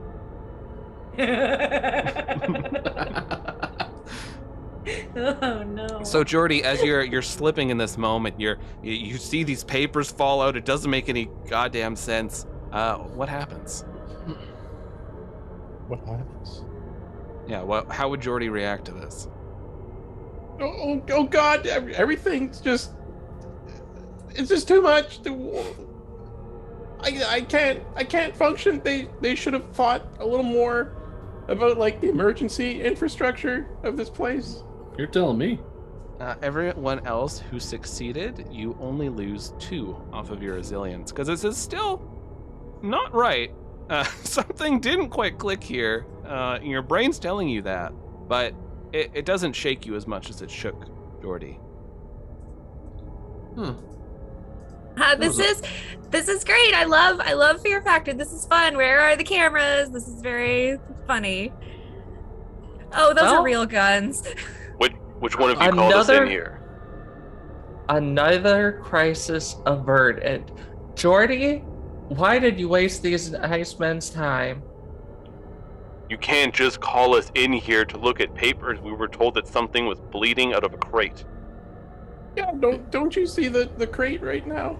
Oh no. So Geordie, as you're slipping in this moment, you see these papers fall out. It doesn't make any goddamn sense. What happens? What happens? Yeah, well, how would Geordie react to this? Oh God! Everything's just. It's just too much. I can't function. They should have thought a little more about like the emergency infrastructure of this place. You're telling me. Everyone else who succeeded, you only lose 2 off of your resilience, because this is still not right. Something didn't quite click here. Your brain's telling you that, but it doesn't shake you as much as it shook Geordie. This is great. I love Fear Factor. This is fun. Where are the cameras? This is very funny. Oh, those are real guns. Which one of you called us in here? Another crisis averted. Geordie, why did you waste these nice men's time? You can't just call us in here to look at papers. We were told that something was bleeding out of a crate. Yeah, don't you see the crate right now?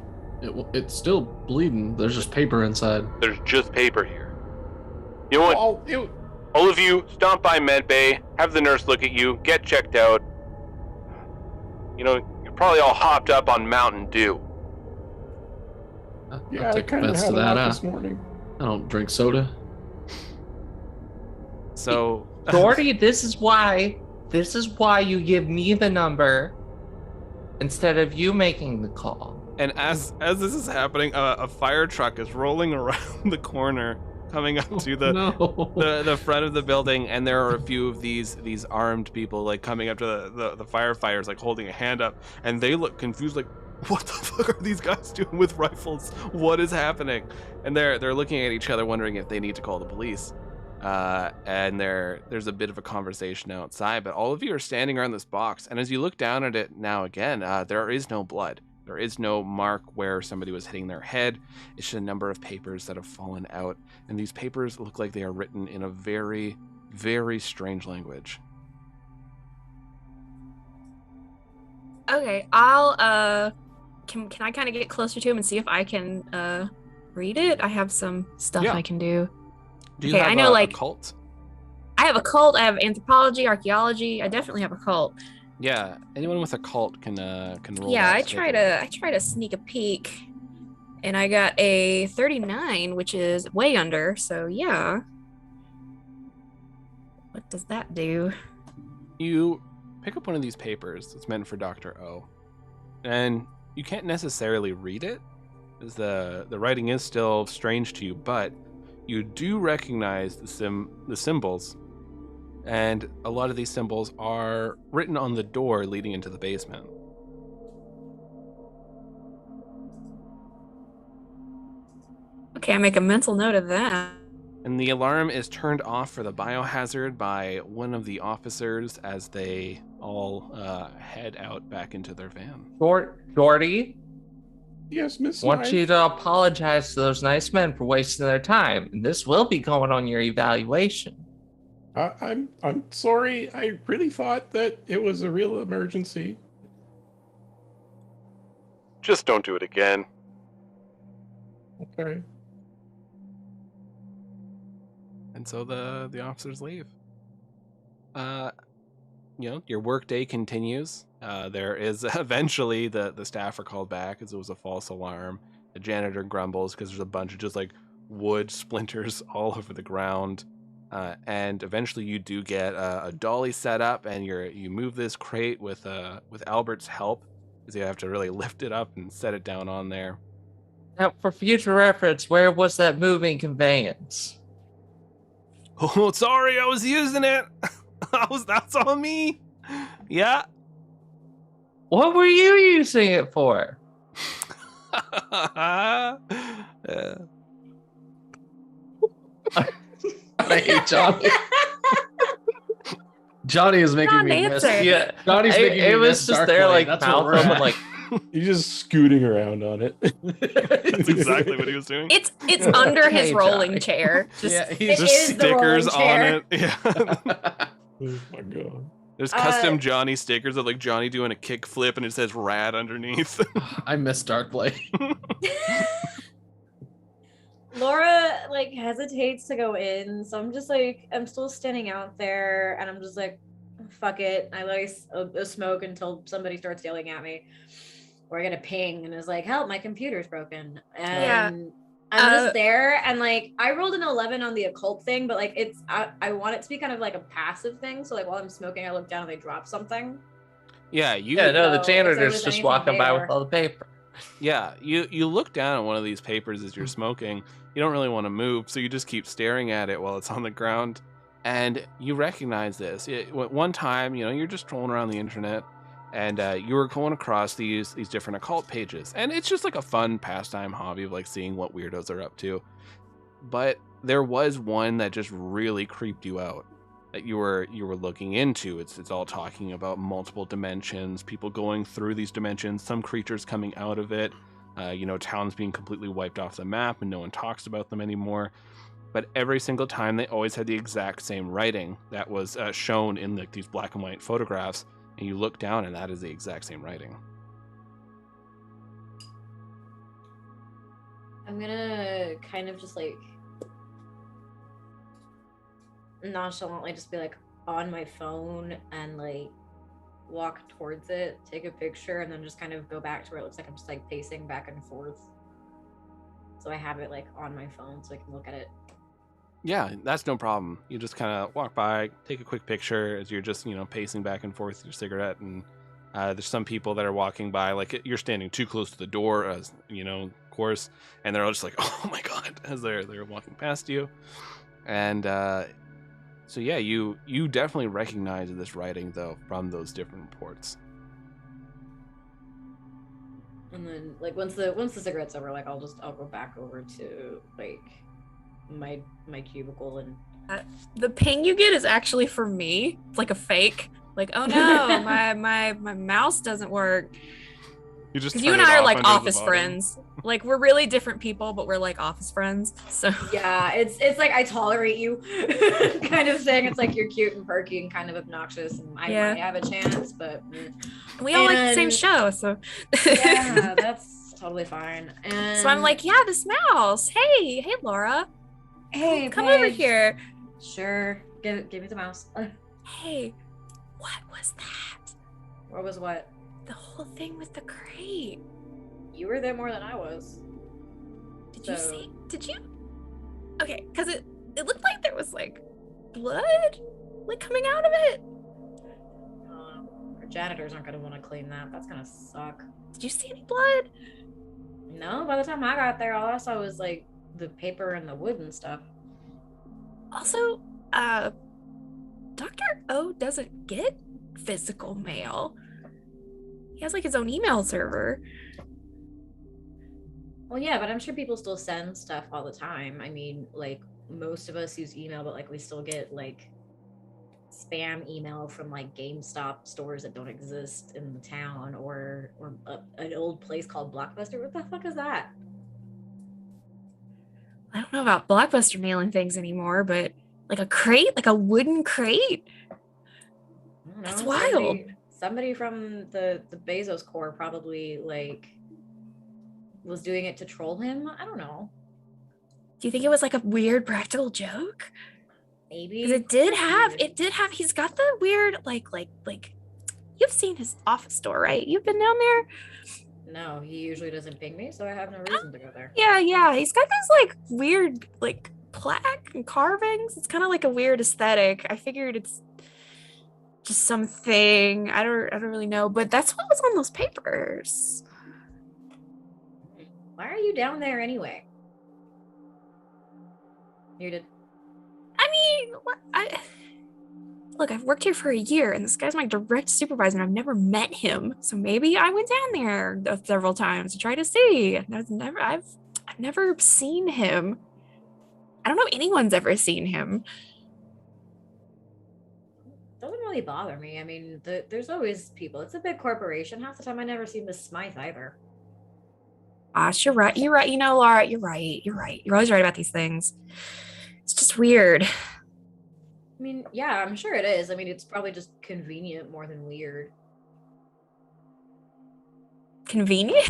It's still bleeding. There's just paper inside. There's just paper here. You know what? All of you, stomp by medbay, have the nurse look at you, get checked out. You know, you're probably all hopped up on Mountain Dew. Yeah, I'll I take kind of offense had to a that. lot this morning. I don't drink soda. So Geordie, this is why you give me the number instead of you making the call. And as this is happening, a fire truck is rolling around the corner, coming up to the front of the building, and there are a few of these armed people like coming up to the firefighters, like holding a hand up, and they look confused, like, what the fuck are these guys doing with rifles? What is happening? And they're looking at each other, wondering if they need to call the police. And there's a bit of a conversation outside, but all of you are standing around this box, and as you look down at it now again, there is no blood. There is no mark where somebody was hitting their head. It's just a number of papers that have fallen out, and these papers look like they are written in a very, very strange language. Okay, I'll can I kind of get closer to him and see if I can read it? I have some stuff I can do. Do you have I know, a cult? I have a cult. I have anthropology, archaeology. I definitely have a cult. Yeah, anyone with a cult can roll. Yeah, that I to try to sneak a peek, and I got a 39, which is way under. So yeah. What does that do? You pick up one of these papers that's meant for Dr. O, and you can't necessarily read it, as the writing is still strange to you, but you do recognize the symbols, and a lot of these symbols are written on the door leading into the basement. Okay, I make a mental note of that. And the alarm is turned off for the biohazard by one of the officers as they all head out back into their van. Geordie? Yes, Miss. I want you to apologize to those nice men for wasting their time. And this will be going on your evaluation. I'm sorry. I really thought that it was a real emergency. Just don't do it again. Okay. And so the officers leave. Your work day continues. There is eventually the staff are called back as it was a false alarm. The janitor grumbles because there's a bunch of just like wood splinters all over the ground. And eventually you do get a dolly set up, and you move this crate with Albert's help, because you have to really lift it up and set it down on there. Now, for future reference, where was that moving conveyance? Oh, sorry, I was using it. That's on me. Yeah. What were you using it for? Yeah. I hate Johnny. Johnny is making me miss. Non-answer. Yeah, Johnny's making me it was miss just Dark there, Blade. like That's where mouth we're open, at. like He's just scooting around on it. That's exactly what he was doing. It's under his Hey, rolling Johnny. chair. Just Yeah, It he's Just is the stickers rolling on chair. it. Yeah. Oh my god. There's custom Johnny stickers of like Johnny doing a kick flip and it says rad underneath. I miss Dark Blade. Laura like hesitates to go in, so I'm just like I'm still standing out there, and I'm just like, fuck it. I light a smoke until somebody starts yelling at me, or I get a ping and is like, help, my computer's broken, and I'm just there, and like I rolled an 11 on the occult thing, but like it's I want it to be kind of like a passive thing, so like while I'm smoking, I look down and they drop something. Yeah, you. yeah, no, the So, if there janitor's was just anything walking by with there- all the paper. Yeah, you look down at one of these papers as you're smoking. You don't really want to move, so you just keep staring at it while it's on the ground. And you recognize this. One time, you're just trolling around the internet, and you were going across these different occult pages, and it's just like a fun pastime hobby of like seeing what weirdos are up to. But there was one that just really creeped you out. That you were looking into. It's all talking about multiple dimensions, people going through these dimensions, some creatures coming out of it, towns being completely wiped off the map and no one talks about them anymore. But every single time they always had the exact same writing that was shown in like these black and white photographs, and you look down and that is the exact same writing. I'm gonna kind of just like nonchalantly just be like on my phone and like walk towards it, take a picture, and then just kind of go back to where it looks like I'm just like pacing back and forth. So I have it like on my phone so I can look at it. Yeah, that's no problem. You just kind of walk by, take a quick picture as you're just, pacing back and forth with your cigarette. And there's some people that are walking by, like you're standing too close to the door, as of course, and they're all just like, "Oh my god," as they're walking past you. And so yeah, you definitely recognize this writing though from those different reports. And then like once the cigarette's over, like I'll go back over to like my cubicle and the ping you get is actually for me. It's like a fake. Like, oh no, my mouse doesn't work. You just Because you turn and it I are off like under the office bottom. friends. Like we're really different people, but we're like office friends. So yeah, it's like I tolerate you kind of thing. It's like you're cute and perky and kind of obnoxious, and I might have a chance, but we all like the same show. So yeah, that's totally fine. And so I'm like, yeah, this mouse. Hey, Laura. hey, come over Paige. here. Sure, give me the mouse. Hey, what was that? What was what? The whole thing with the crate. You were there more than I was. Did you see? Did you? Okay, because it looked like there was like blood like coming out of it. Our janitors aren't gonna want to clean that. That's gonna suck. Did you see any blood? No, by the time I got there, all I saw was like the paper and the wood and stuff. Also, Dr. O doesn't get physical mail. He has like his own email server. Well, yeah, but I'm sure people still send stuff all the time. I mean, like most of us use email, but like we still get like spam email from like GameStop stores that don't exist in the town, or an old place called Blockbuster. What the fuck is that? I don't know about Blockbuster mailing things anymore, but like a crate, like a wooden crate. I don't know, That's wild. Somebody from the Bezos Corps probably like was doing it to troll him. I don't know. Do you think it was like a weird practical joke? Maybe. Because it did have, he's got the weird, like, you've seen his office door, right? You've been down there? No, he usually doesn't ping me, so I have no reason to go there. Yeah. He's got these like weird, like plaque and carvings. It's kind of like a weird aesthetic. I figured it's just something. I don't really know, but that's what was on those papers. Why are you down there anyway? Muted. I mean, look, I've worked here for a year, and this guy's my direct supervisor, and I've never met him. So maybe I went down there several times to try to see. I've never seen him. I don't know if anyone's ever seen him. Doesn't really bother me. I mean, there's always people. It's a big corporation. Half the time, I never see Miss Smythe either. Gosh, you're right. You're right. You know, Laura, you're right. You're right. You're always right about these things. It's just weird. I mean, yeah, I'm sure it is. I mean, it's probably just convenient more than weird. Convenient?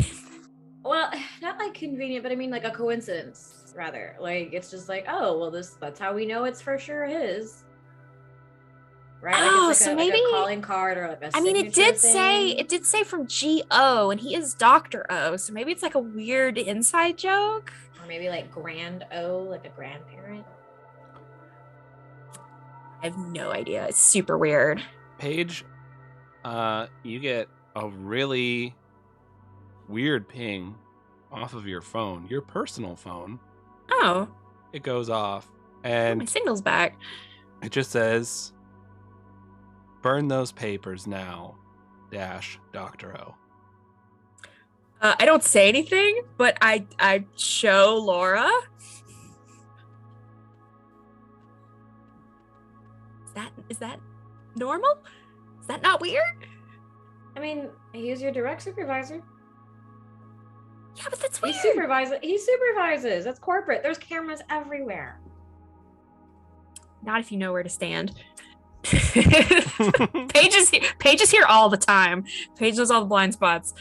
Well, not like convenient, but I mean like a coincidence, rather. Like, it's just like, oh, well, that's how we know it's for sure his. Right? Like, Oh, it's like so like maybe a calling card or like a I mean, it did say from G.O. and he is Dr. O, so maybe it's like a weird inside joke. Or maybe like Grand O, like a grandparent. I have no idea. It's super weird. Paige, you get a really weird ping off of your phone, your personal phone. Oh. It goes off, My and signal's back. it just says, "Burn those papers now, Dr. O." I don't say anything, but I show Laura. Is that normal? Is that not weird? I mean, he's your direct supervisor. Yeah, but that's weird. He supervises. That's corporate. There's cameras everywhere. Not if you know where to stand. Paige is here all the time. Paige knows all the blind spots.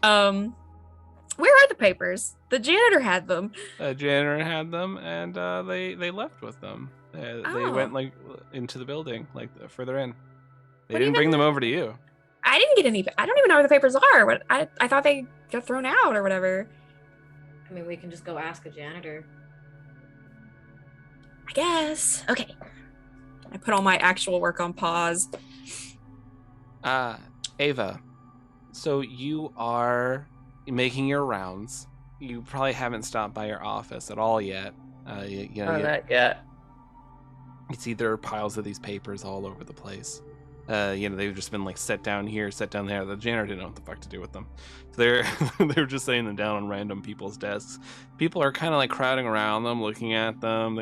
Where are the papers? The janitor had them. The janitor had them, and they left with them. They went like into the building, like further in. They didn't bring them over to you. I didn't get any. I don't even know where the papers are. But I thought they got thrown out or whatever. I mean, we can just go ask a janitor. I guess. Okay. I put all my actual work on pause. Ava, so you are making your rounds. You probably haven't stopped by your office at all yet. Not yet. It's either piles of these papers all over the place. They've just been like set down here, set down there. The janitor didn't know what the fuck to do with them. So they're just laying them down on random people's desks. People are kind of like crowding around them, looking at them.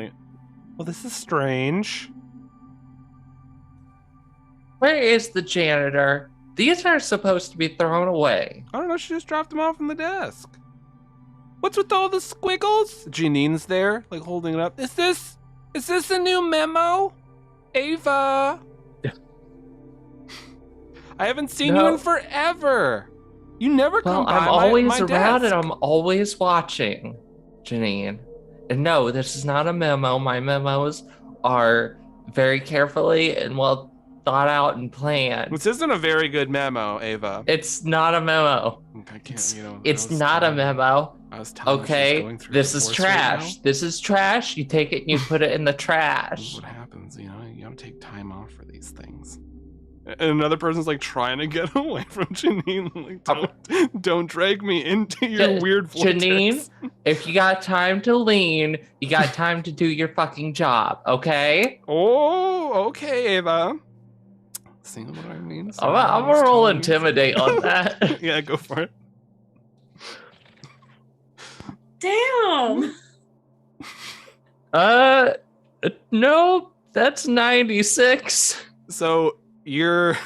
Well, this is strange. Where is the janitor? These are supposed to be thrown away. I don't know. She just dropped them off on the desk. What's with all the squiggles? Janine's there, like holding it up. Is this a new memo, Ava? I haven't seen you in forever. You never come by I'm always my around desk. and I'm always watching, Janine. And no, this is not a memo. My memos are very carefully and well thought out and planned. This isn't a very good memo, Ava. It's not a memo. I can't, It's not a memo. I was telling Okay, this is trash. This is trash. You take it and you put it in the This is trash. what happens, you gotta take time off for these things. And another person's like trying to get away from Janine. Like, don't drag me into your weird vortex. Janine, if you got time to lean, you got time to do your fucking job, okay? Oh, okay, Ava. See what I mean? So I'm gonna roll intimidate on that. Yeah, go for it. Damn. No, that's 96. So you're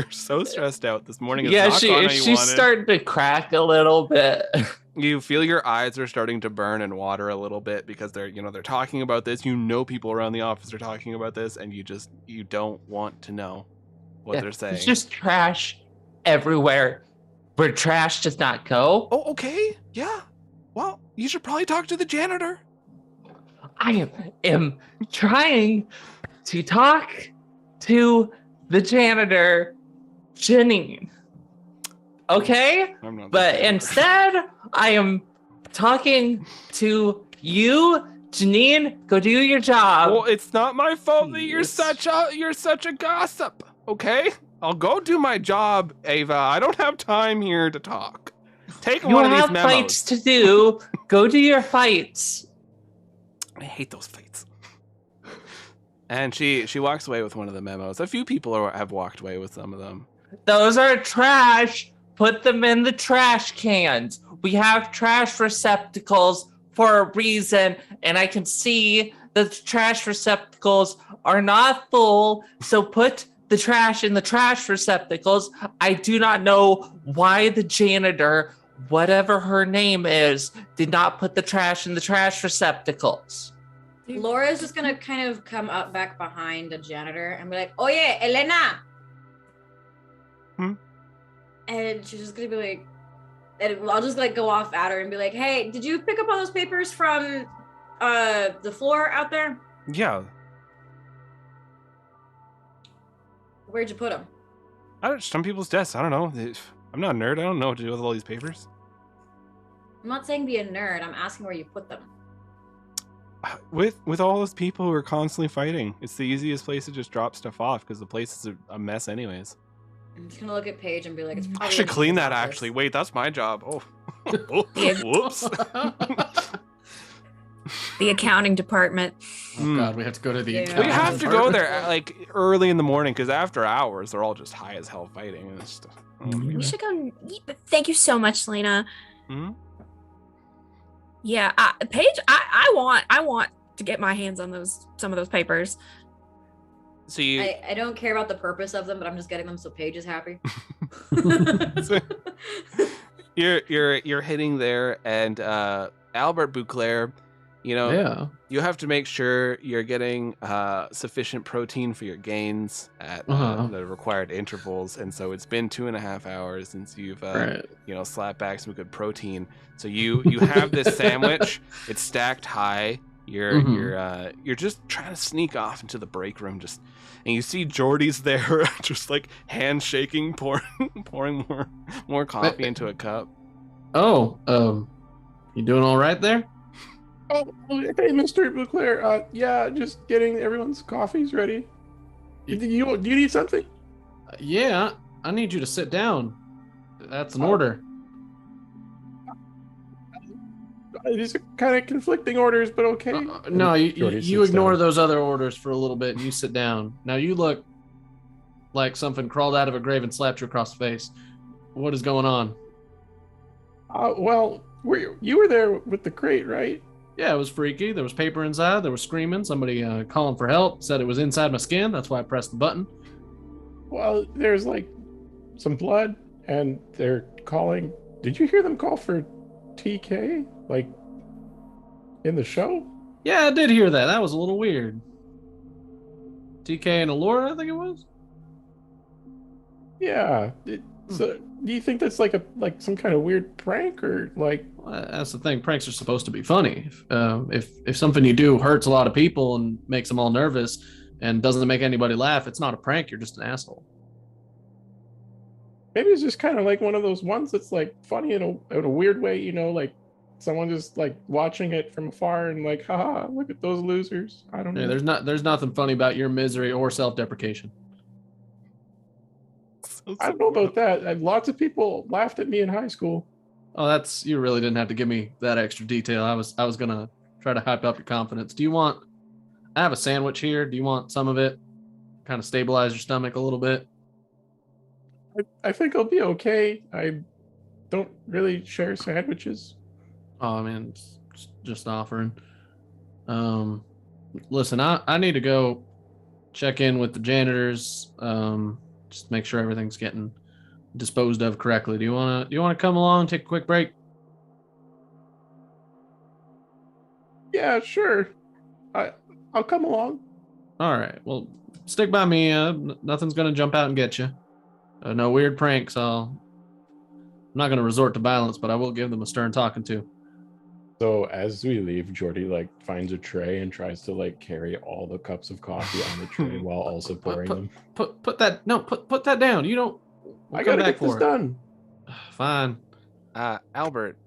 so stressed out this morning. It's Yeah, not gone how you she's wanted. starting to crack a little bit. You feel your eyes are starting to burn and water a little bit because they're talking about this. People around the office are talking about this, and you don't want to know what they're saying. It's just trash everywhere where trash does not go. Oh, okay. Yeah. Well, you should probably talk to the janitor. I am trying to talk to the janitor, Janine. Okay? I'm not But the janitor. instead, I am talking to you, Janine. Go do your job. Well, it's not my fault that you're Jeez. such a gossip. Okay? I'll go do my job, Ava. I don't have time here to talk. Take You one of these have memos. fights to do. Go do your fights. I hate those fights. And she walks away with one of the memos. A few people have walked away with some of them. Those are trash. Put them in the trash cans. We have trash receptacles for a reason, and I can see that the trash receptacles are not full, so put the trash in the trash receptacles. I do not know why the janitor, whatever her name is, did not put the trash in the trash receptacles. Laura's just gonna kind of come up back behind the janitor and be like, "Oh yeah, Elena." And she's just gonna be like, and I'll just like go off at her and be like, "Hey, did you pick up all those papers from the floor out there? Yeah. Where'd you put them?" Some people's desks. I don't know. I'm not a nerd. I don't know what to do with all these papers. I'm not saying be a nerd. I'm asking where you put them. With all those people who are constantly fighting, it's the easiest place to just drop stuff off because the place is a mess anyways. I'm just gonna look at Paige and be like, "It's probably I should in clean his that office." actually. Wait, that's my job. Oh. Yeah. Whoops. The accounting department. Oh God, we have to go to the. Yeah. We have to go there like early in the morning because after hours they're all just high as hell fighting. And it's just, We should go and eat. But thank you so much, Lena. Mhm. Yeah, Paige, I want to get my hands on some of those papers. So you I don't care about the purpose of them, but I'm just getting them so Paige is happy. so you're hitting there, and Albert Bouclair, Yeah. you have to make sure you're getting sufficient protein for your gains at the required intervals, and so it's been 2.5 hours since you've Right. slapped back some good protein. So you have this sandwich. It's stacked high. You're just trying to sneak off into the break room, and you see Jordy's there, just like handshaking, pouring more coffee into a cup. Oh, you doing all right there? Oh, hey, Mr. Bouclair. Yeah, just getting everyone's coffees ready. Do you need something? Yeah, I need you to sit down. That's an order. These are kind of conflicting orders, but okay. No, you Jordy you sits ignore down. those other orders for a little bit and you sit down. Now you look like something crawled out of a grave and slapped you across the face. What is going on? Well, you were there with the crate, right? Yeah, it was freaky. There was paper inside. There was screaming. Somebody calling for help. Said it was inside my skin. That's why I pressed the button. Well, there's like some blood, and they're calling. Did you hear them call for TK? Like in the show? Yeah, I did hear that. That was a little weird. TK and Alora, I think it was. Yeah. So, do you think that's like some kind of weird prank, or like? Well, that's the thing. Pranks are supposed to be funny. If something you do hurts a lot of people and makes them all nervous and doesn't make anybody laugh, it's not a prank. You're just an asshole. Maybe it's just kind of like one of those ones that's like funny in a weird way, like someone just like watching it from afar and like, haha, look at those losers. I don't know. Yeah, there's nothing funny about your misery or self-deprecation. I don't know about that. Lots of people laughed at me in high school. Oh, you really didn't have to give me that extra detail. I was gonna try to hype up your confidence. I have a sandwich here. Do you want some of it? Kind of stabilize your stomach a little bit. I think I'll be okay. I don't really share sandwiches. Oh man, just offering. Listen, I need to go check in with the janitors. Just make sure everything's getting disposed of correctly. Do you wanna come along, take a quick break? Yeah, sure. I'll come along. All right. Well, stick by me. Nothing's gonna jump out and get you. No weird pranks. I'm not gonna resort to violence, but I will give them a stern talking to. So as we leave, Jordy like finds a tray and tries to like carry all the cups of coffee on the tray while also pouring them. Put that down. You don't. I gotta get this done. Fine. Albert,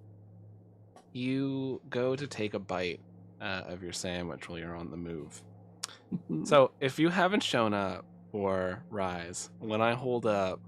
you go to take a bite of your sandwich while you're on the move. So if you haven't shown up or Rise, when I hold up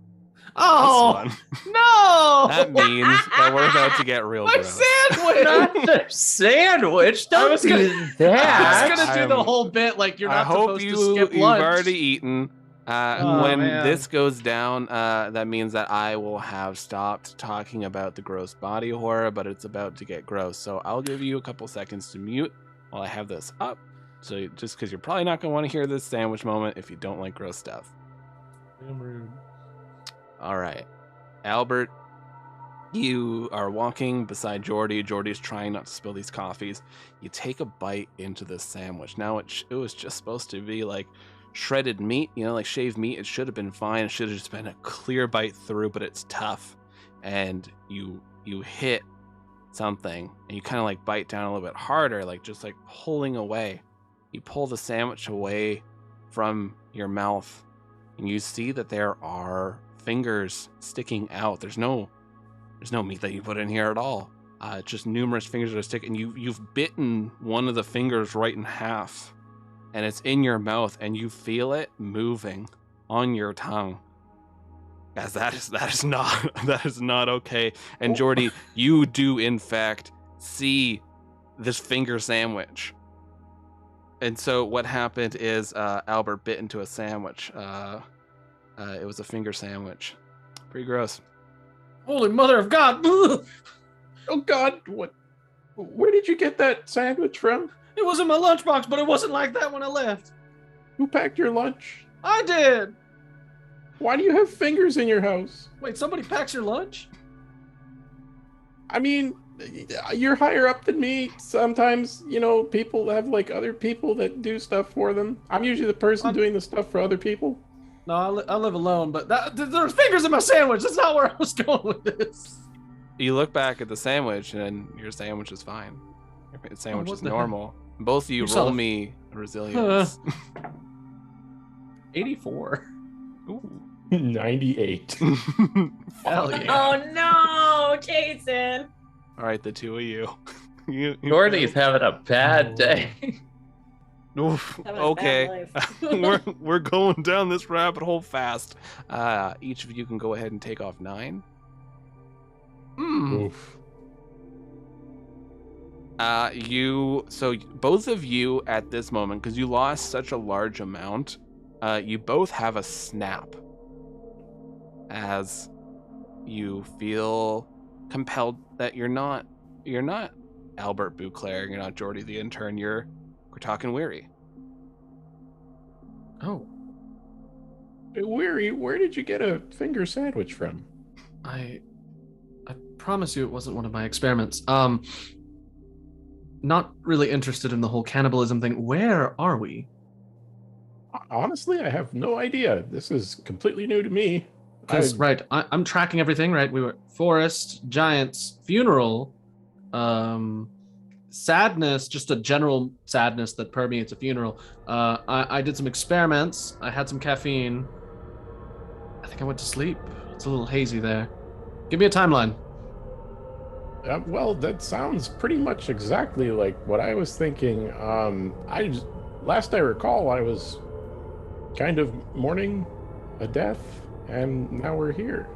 Oh This one. no! That means that we're about to get real my gross. sandwich. Not the sandwich. I Don't was do gonna- that. I was gonna do the whole bit like you're I not hope supposed to skip you've lunch. already eaten. Oh, When man. this goes down, that means that I will have stopped talking about the gross body horror, but it's about to get gross. So I'll give you a couple seconds to mute while I have this up. So just because you're probably not going to want to hear this sandwich moment if you don't like gross stuff. Damn rude. All right. Albert, you are walking beside Jordy. Jordy's trying not to spill these coffees. You take a bite into this sandwich. Now it was just supposed to be like shredded meat, like shaved meat. It should have been fine. It should have just been a clear bite through, but it's tough. And you hit something and you kind of like bite down a little bit harder, like just like pulling away. You pull the sandwich away from your mouth and you see that there are fingers sticking out. There's no meat that you put in here at all. Just numerous fingers that are sticking. You've bitten one of the fingers right in half, and it's in your mouth, and you feel it moving on your tongue. As that is not okay. And Jordy, you do in fact see this finger sandwich. And so what happened is Albert bit into a sandwich. It was a finger sandwich. Pretty gross. Holy mother of God! Ugh. Oh God, what? Where did you get that sandwich from? It was in my lunchbox, but it wasn't like that when I left. Who packed your lunch? I did. Why do you have fingers in your house? Wait, somebody packs your lunch? I mean, you're higher up than me. Sometimes, people have like other people that do stuff for them. I'm usually the person doing the stuff for other people. No, I live alone, but there's fingers in my sandwich. That's not where I was going with this. You look back at the sandwich, and your sandwich is fine. Your sandwich what is the normal. Both of you You saw roll the- me resilience. 84. Ooh. 98. Hell yeah. Oh no, Jason. All right, the two of you. Jordy's having a bad day. Oof. Having a bad Okay. life. we're going down this rabbit hole fast. Each of you can go ahead and take off 9. Oof. So both of you at this moment, because you lost such a large amount, you both have a snap as you feel compelled that you're not Albert Beauclair, you're not Jordy the intern, we're talking Weary. Oh, Weary, where did you get a finger sandwich from? I promise you it wasn't one of my experiments. Not really interested in the whole cannibalism thing. Where are we? Honestly, I have no idea. This is completely new to me. Because I'm tracking everything. Right, we were forest, giants, funeral, sadness, just a general sadness that permeates a funeral. I did some experiments. I had some caffeine. I think I went to sleep. It's a little hazy there. Give me a timeline. Well, that sounds pretty much exactly like what I was thinking. Last I recall, I was kind of mourning a death, and now we're here.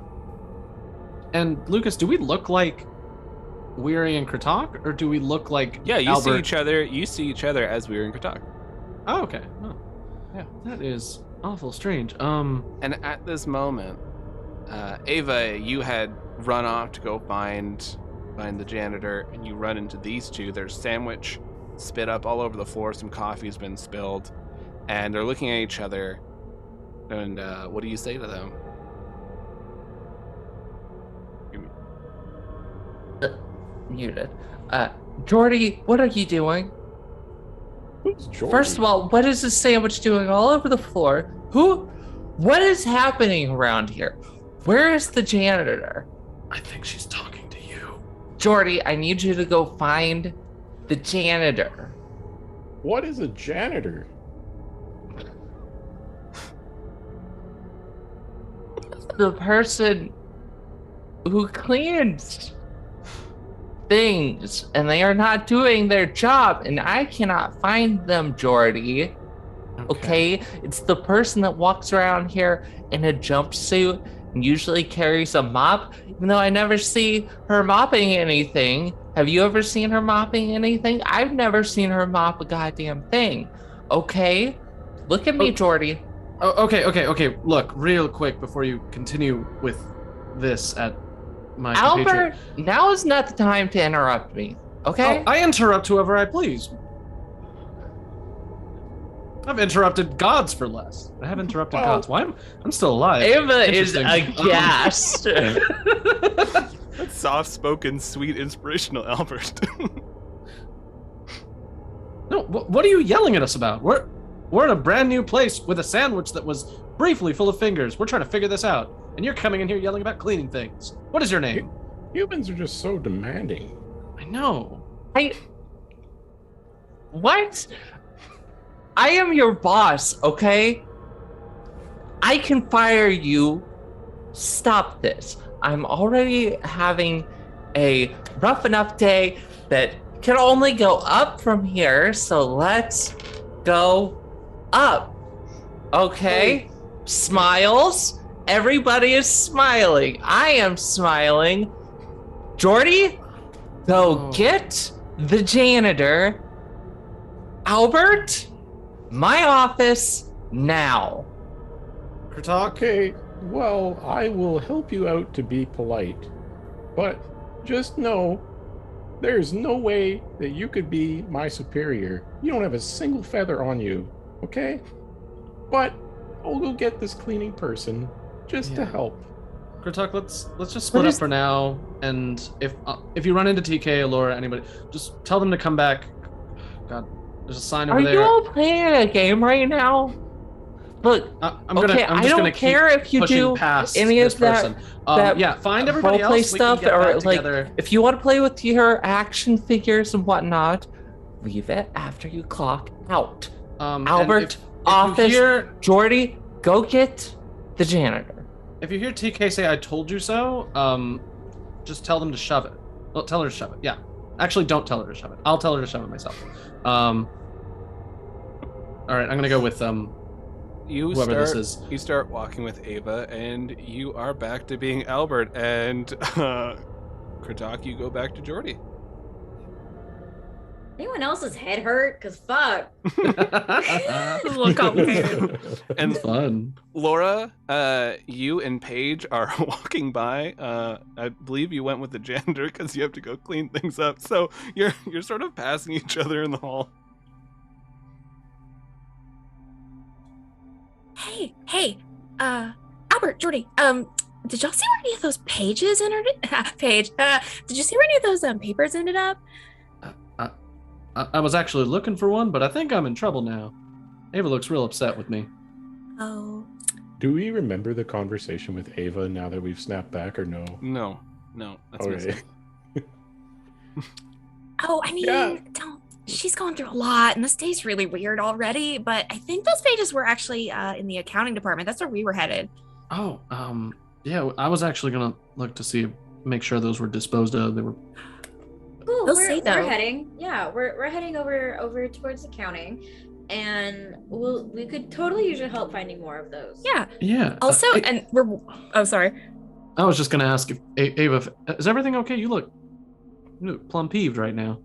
And Lucas, do we look like Weary and Kratok, or do we look like Yeah, you Albert? see each other as Weary and Kratok. Oh, okay. Oh. Yeah. That is awful strange. And at this moment, Ava, you had run off to go find the janitor, and you run into these two. There's sandwich spit up all over the floor. Some coffee's been spilled, and they're looking at each other. And what do you say to them? Muted. Jordy, what are you doing? Who's Jordy? First of all, what is this sandwich doing all over the floor? What is happening around here? Where is the janitor? I think she's talking to you. Jordy, I need you to go find the janitor. What is a janitor? The person who cleans things, and they are not doing their job, and I cannot find them, Jordy. Okay? It's the person that walks around here in a jumpsuit usually carries a mop, even though I never see her mopping anything. Have you ever seen her mopping anything? I've never seen her mop a goddamn thing. Okay? Look at me, Jordy. Oh, okay. Look, real quick before you continue with this at my Albert, now is not the time to interrupt me. Okay? I interrupt whoever I please. I've interrupted gods for less. I have interrupted gods. Why? I'm still alive. Ava is aghast. That's soft-spoken, sweet, inspirational Albert. No, what are you yelling at us about? We're in a brand new place with a sandwich that was briefly full of fingers. We're trying to figure this out, and you're coming in here yelling about cleaning things. What is your name? Humans are just so demanding. I know. What? I am your boss, okay? I can fire you. Stop this. I'm already having a rough enough day that can only go up from here, so let's go up. Okay? Smiles. Everybody is smiling. I am smiling. Jordy, go get the janitor. Albert, my office now. Okay, well, I will help you out to be polite, but just know there's no way that you could be my superior. You don't have a single feather on you, okay? But I'll go get this cleaning person just to help. Kurtok, let's just split up for now, and if you run into TK, Laura, anybody, just tell them to come back. God, there's a sign over there. Are you all playing a game right now? Look, I don't care if you do any of that. Find everybody roleplay else. Stuff, or like, if you want to play with your action figures and whatnot, leave it after you clock out. Albert, office, Jordy, go get the janitor. If you hear TK say "I told you so," just tell them to shove it. Well, tell her to shove it. Yeah, actually, don't tell her to shove it. I'll tell her to shove it myself. All right, I'm gonna go with You start walking with Ava, and you are back to being Albert. And Kurtok, you go back to Jordy. Anyone else's head hurt? Cause fuck. It's a little complicated. And fun. Laura, you and Paige are walking by. I believe you went with the janitor because you have to go clean things up. So you're sort of passing each other in the hall. Hey, Albert, Jordy, did y'all see where any of those pages ended? Paige, did you see where any of those papers ended up? I was actually looking for one, but I think I'm in trouble now. Ava looks real upset with me. Oh. Do we remember the conversation with Ava now that we've snapped back, or no? No, that's missing. Oh, I mean, she's going through a lot, and this day's really weird already, but I think those pages were actually in the accounting department. That's where we were headed. Oh, yeah, I was actually gonna look to make sure those were disposed of. They were. Cool. We're heading. Yeah, we're heading over towards accounting, and we could totally use your help finding more of those. Yeah. Yeah. Also, and we're. Oh, sorry. I was just gonna ask if Ava, is everything okay? You look plumb peeved right now.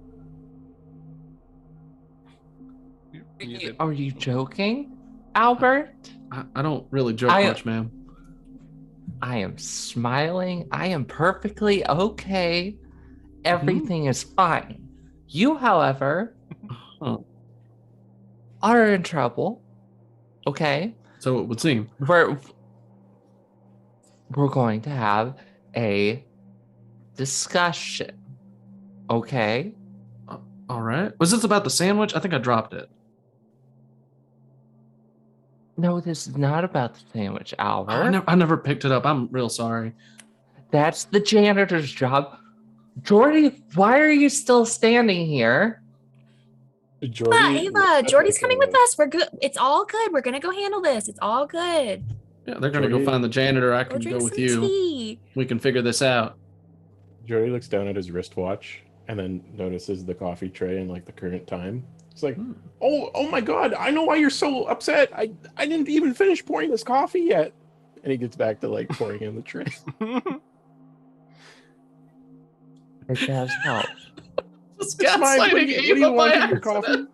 Are you joking, Albert? I don't really joke much, ma'am. I am smiling. I am perfectly okay. Everything is fine. You, however, are in trouble. Okay? So it would seem. We're going to have a discussion. Okay? All right. Was this about the sandwich? I think I dropped it. No, this is not about the sandwich, Albert. I never picked it up. I'm real sorry. That's the janitor's job. Jordy, why are you still standing here? Ava, Jordy's coming with us. We're good. It's all good. We're gonna go handle this. It's all good. Yeah, they're gonna go find the janitor. I can go with you. Tea. We can figure this out. Jordy looks down at his wristwatch and then notices the coffee tray and like the current time. It's like, oh my God! I know why you're so upset. I didn't even finish pouring this coffee yet. And he gets back to like pouring in the drink. It does help. Just It's fine. What do gaslighting you Ava want by in your coffee?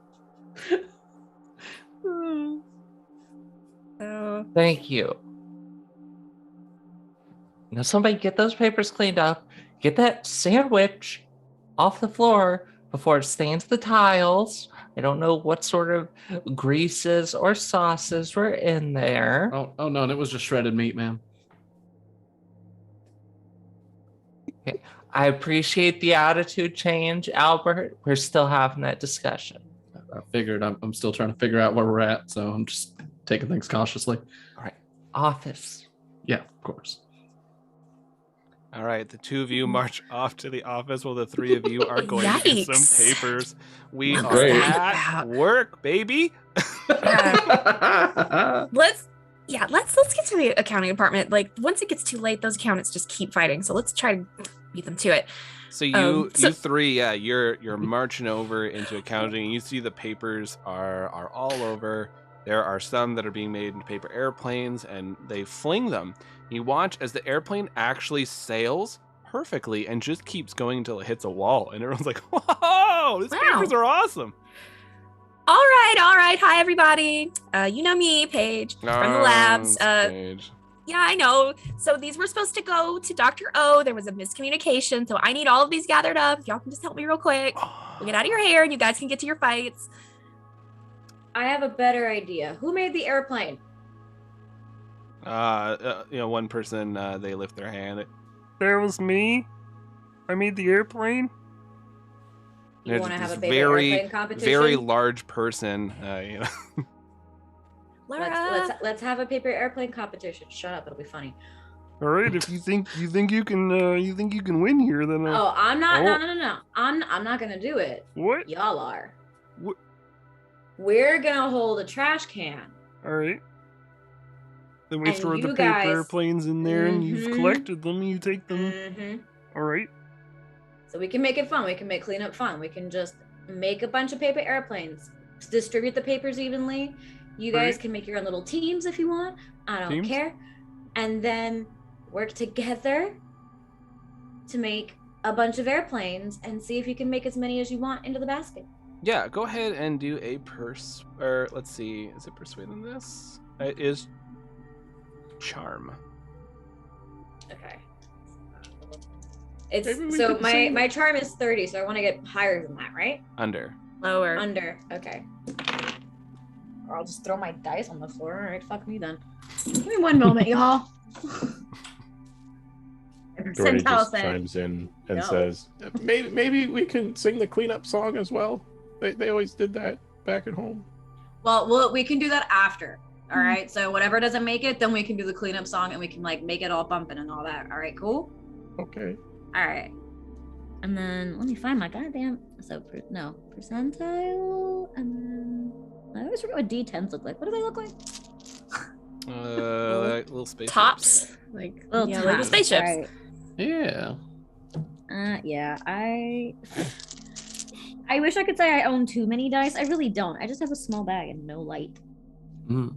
So Thank you. Now, somebody get those papers cleaned up. Get that sandwich off the floor before it stains the tiles. I don't know what sort of greases or sauces were in there. Oh no, it was just shredded meat, ma'am. I appreciate the attitude change, Albert. We're still having that discussion. I figured I'm still trying to figure out where we're at, so I'm just taking things cautiously. All right. Office. Yeah, of course. All right, the two of you march off to the office while the three of you are going to get some Yikes. papers. We What are was that at about? work, baby. let's get to the accounting department. Like once it gets too late, those accountants just keep fighting. So let's try to beat them to it. So you So- three, yeah, you're marching over into accounting. And you see the papers are all over. There are some that are being made into paper airplanes, and they fling them. You watch as the airplane actually sails perfectly and just keeps going until it hits a wall, and everyone's like, "Whoa, these Wow. papers are awesome!" All right. Hi, everybody. You know me, Paige, from the labs. Paige. Yeah, I know. So these were supposed to go to Dr. O. There was a miscommunication. So I need all of these gathered up. If y'all can just help me real quick. We'll get out of your hair and you guys can get to your fights. I have a better idea. Who made the airplane? One person, they lift their hand. That was me. I made the airplane. You There's want to have a this paper very, airplane competition? very large person. Laura. Let's have a paper airplane competition. Shut up, it'll be funny. All right, if you think you can win here, then Oh, I'm not. Oh. No. I'm not gonna do it. what? Y'all are. What? We're gonna hold a trash can. All right. Then we And throw the you paper guys- airplanes in there, and you've Mhm. collected them. You take them. Mm-hmm. All right. So we can make it fun. We can make cleanup fun. We can just make a bunch of paper airplanes, distribute the papers evenly. You guys Right. can make your own little teams if you want. I don't Teams? care. And then work together to make a bunch of airplanes and see if you can make as many as you want into the basket. Yeah, go ahead and do a or let's see, is it persuade in this? It is charm. Okay. It's Maybe we so could sing my charm is 30, so I want to get higher than that, right? Under. Lower. Under. Okay. Or I'll just throw my dice on the floor. All right, fuck me then. Give me one moment, y'all. Jordy Percentile just said, chimes in and No. says, maybe we can sing the cleanup song as well. They always did that back at home. well, we can do that after. Hmm. All right. So whatever doesn't make it, then we can do the cleanup song and we can like make it all bumping and all that. All right, cool. Okay. All right. And then let me find my goddamn percentile, and then I always forget what D10s look like. What do they look like? Like little space Tops. Like, Little yeah, like the tops, spaceships. right. Yeah. Yeah, I wish I could say I own too many dice. I really don't. I just have a small bag and no light. Mm.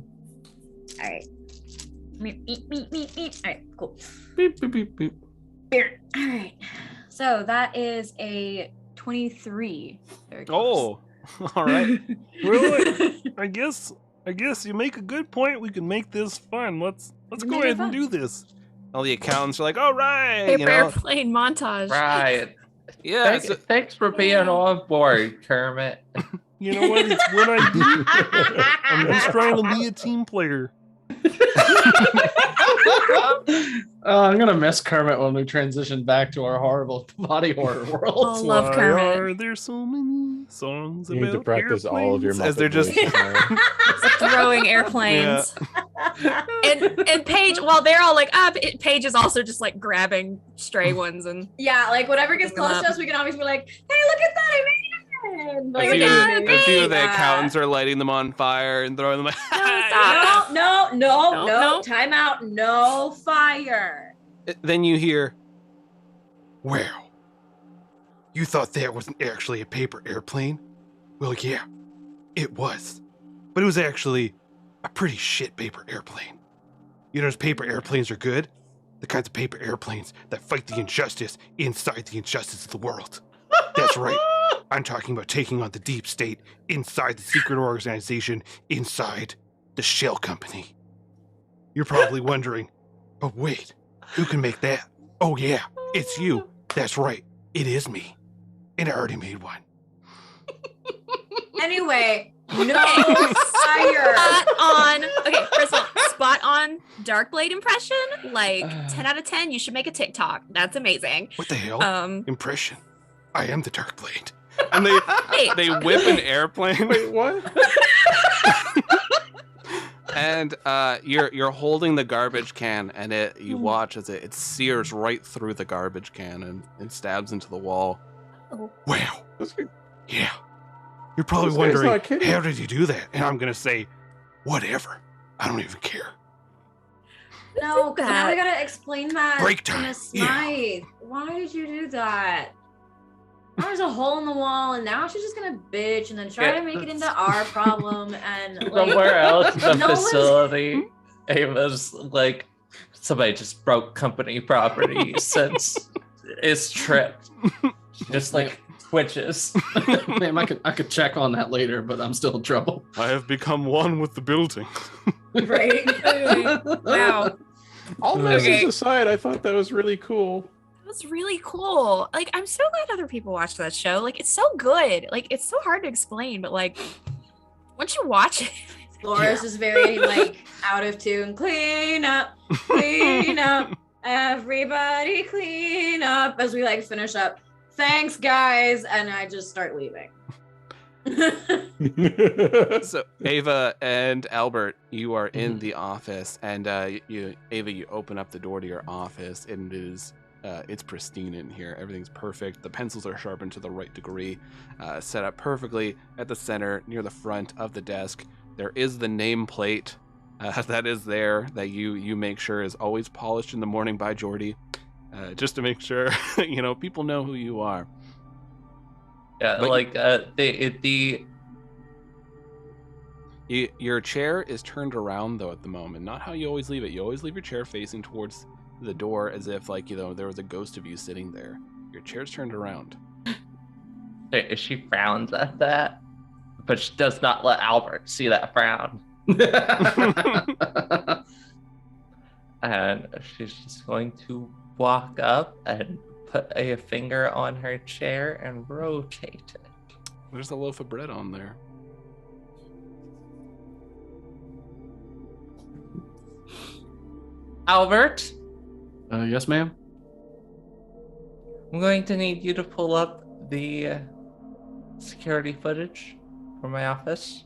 All right. All right, cool. Beep, beep, beep, beep. Here. All right. So that is a 23. Very close. Oh, all right. Well, I guess you make a good point. We can make this fun. Let's Make go it ahead fun. and do this. All the accountants are like, all right, Paper you know, airplane montage. Right. yeah. So, Thanks for being Yeah. on board, Kermit. you know what? It's what I do. I'm just trying to be a team player. I'm gonna miss Kermit when we transition back to our horrible body horror world. Oh, love Why Kermit. are there so many songs You need to about practice all of your airplanes? As Muppet they're just voices now. Throwing airplanes. And Paige, while they're all like up, Paige is also just like grabbing stray ones and Yeah, like whatever gets Bring 'em close to up. us, we can always be like, "Hey, look at that! I made it!" Like, a few, yeah, a few of the yeah. accountants are lighting them on fire and throwing them. stop. No, No. time out. No fire. Then you hear, "Well, you thought that wasn't actually a paper airplane? Well, yeah, it was. But it was actually a pretty shit paper airplane. You know, those paper airplanes are good. The kinds of paper airplanes that fight the injustice inside the injustice of the world. That's right. I'm talking about taking on the deep state inside the secret organization inside the shell company. You're probably wondering, but wait, who can make that? Oh yeah, it's you. That's right. It is me. And I already made one. Anyway, no fire. Spot on. Okay, first of all, spot on Darkblade impression. Like 10 out of 10. You should make a TikTok. That's amazing. What the hell? Impression. I am the Darkblade. And they whip an airplane. Wait, what? And you're holding the garbage can, and you watch as it sears right through the garbage can and stabs into the wall. Oh. Wow. Yeah. You're probably wondering, how did you do that? And I'm going to say, whatever. I don't even care. No, because now we gotta explain that. Break time. In a Smythe. Why did you do that? There's a hole in the wall, and now she's just gonna bitch and then try to make it into our problem. And like, Somewhere else in the no one's- facility, Ava's like, somebody just broke company property since it's tripped. She just like twitches. Ma'am, I could check on that later, but I'm still in trouble. I have become one with the building. Right. Wow. All messes aside, I thought that was really cool. That's really cool. Like, I'm so glad other people watch that show. Like, it's so good. Like, it's so hard to explain, but like, once you watch it, Laura's is very like out of tune. Clean up, everybody clean up. As we like finish up. Thanks, guys, and I just start leaving. So Ava and Albert, you are in the office, and you open up the door to your office, and it's pristine in here. Everything's perfect. The pencils are sharpened to the right degree, set up perfectly at the center near the front of the desk. There is the nameplate that is there that you make sure is always polished in the morning by Jordy, just to make sure people know who you are. Yeah, But like your chair is turned around though at the moment. Not how you always leave it. You always leave your chair facing towards the door as if there was a ghost of you sitting there. Your chair's turned around. she frowns at that, but she does not let Albert see that frown. And she's just going to walk up and put a finger on her chair and rotate it. There's a loaf of bread on there. Albert, Yes, ma'am. I'm going to need you to pull up the security footage from my office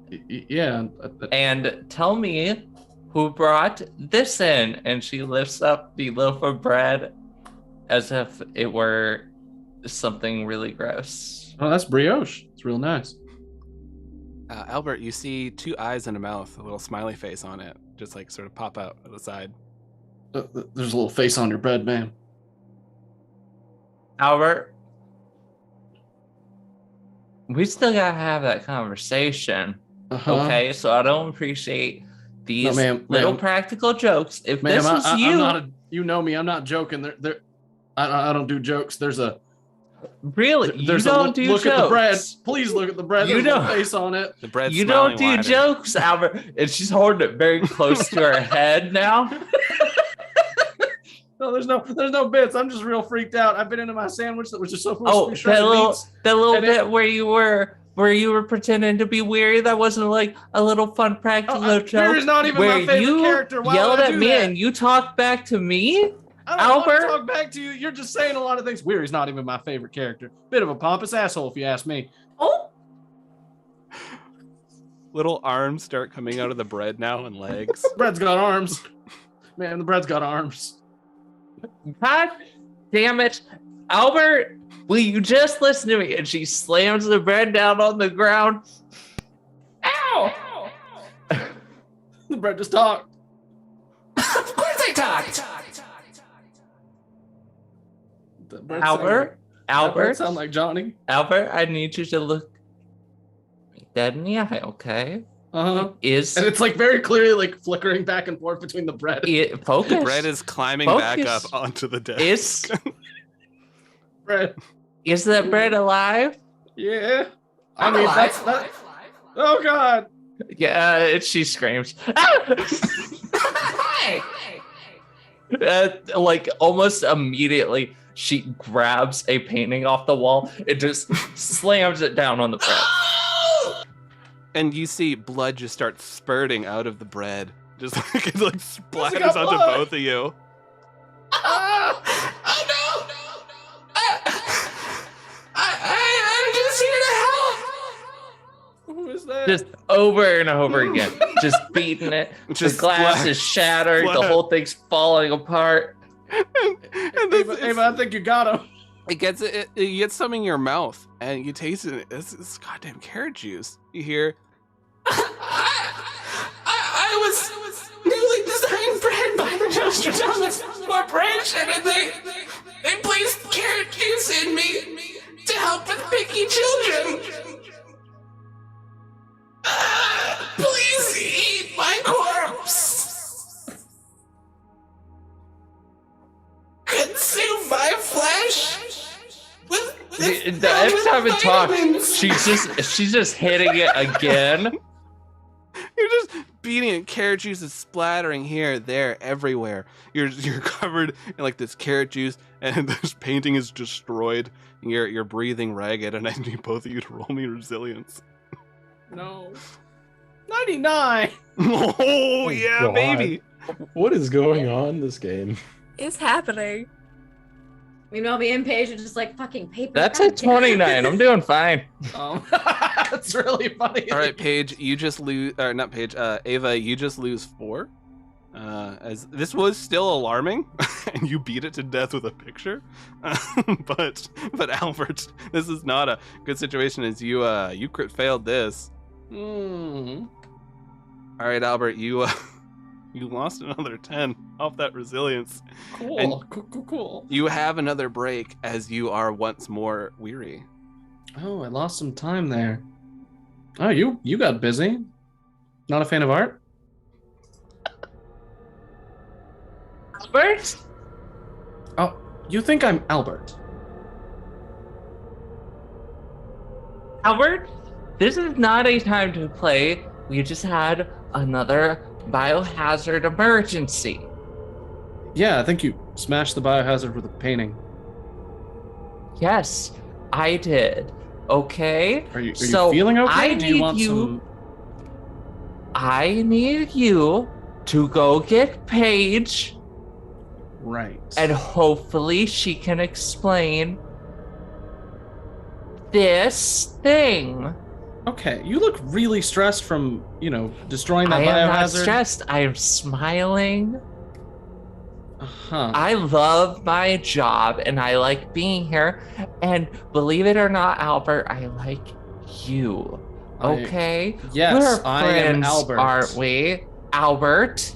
Yeah. and tell me who brought this in. And she lifts up the loaf of bread as if it were something really gross. Oh, that's brioche. It's real nice. Albert, you see two eyes and a mouth, a little smiley face on it, just like sort of pop out at the side. There's a little face on your bread, ma'am. Albert, we still gotta have that conversation. Okay, so I don't appreciate these little practical jokes. If this was you, you know me. I'm not joking. I don't do jokes. There's a really. You don't do look jokes. At the bread. Please look at the bread. There's a face on it. The bread's You don't do wider. jokes, Albert. And she's holding it very close to her head now. No, there's no bits. I'm just real freaked out. I've been into my sandwich that was just so supposed to be shredded meats. that little and bit where you were pretending to be weary. That wasn't like a little fun practical joke. Weary's not even where my favorite you character. Why yelled would I at do me that? and you talked back to me. I don't want to Albert? talk back to you. You're just saying a lot of things. Weary's not even my favorite character. Bit of a pompous asshole, if you ask me. Oh, Little arms start coming out of the bread now and legs. Bread's got arms. Man, the bread's got arms. God damn it, Albert! Will you just listen to me? And she slams the bread down on the ground. Ow! The bread just talked. Of course I talked. The bread Albert, Albert sound like Johnny. Albert, I need you to look me dead in the eye, okay? is And it's like very clearly like flickering back and forth between the bread. focus. The bread is climbing back up onto the desk. Bread. Is that bread alive? Yeah. I I'm mean, alive. that's. Oh God. Yeah, she screams. Like almost immediately, she grabs a painting off the wall and just slams it down on the bread. And you see blood just start spurting out of the bread. Just like it like splatters got onto blood. both of you. Oh no! I'm just here to help. Who is that? Just over and over again, just beating it. Just the glass splat, is shattered. splat. The whole thing's falling apart. And this, Ava, I think you got him. it gets you get something in your mouth and you taste it. It's goddamn carrot juice. You hear. I was newly designed bread by the Nostradamus Corporation, and they placed carrot juice in me to help with picky children. Please eat my corpse. Consume my flesh. Every time it talks, she's just hitting it again. You're just beating it. Carrot juice is splattering here, there, everywhere. You're covered in like this carrot juice, and this painting is destroyed. And you're breathing ragged, and I need both of you to roll me resilience. No. 99. Oh yeah, God. baby. What is going on in this game? It's happening. Meanwhile, me and Paige are just like fucking paper. That's a 29. I'm doing fine. That's really funny. All right, Paige, you just lose. Or not Paige. Ava, you just lose 4. As this was still alarming, and you beat it to death with a picture. But Albert, this is not a good situation. As you crit failed this. Mm. All right, Albert, you lost another 10 off that resilience. Cool. And Cool. You have another break as you are once more weary. Oh, I lost some time there. Oh, you got busy. Not a fan of art? Albert? Oh, you think I'm Albert? Albert? This is not a time to play. We just had another biohazard emergency. Yeah, I think you smashed the biohazard with a painting. Yes, I did. Okay? Are you So, feeling okay? I Do you need want you- some? I need you to go get Paige, Right. and hopefully she can explain this thing. Okay, you look really stressed from, destroying that I am not biohazard. stressed. I am smiling. Uh-huh. I love my job and I like being here. And believe it or not, Albert, I like you. Okay? Yes, We're I am friends, Albert. aren't we? Albert?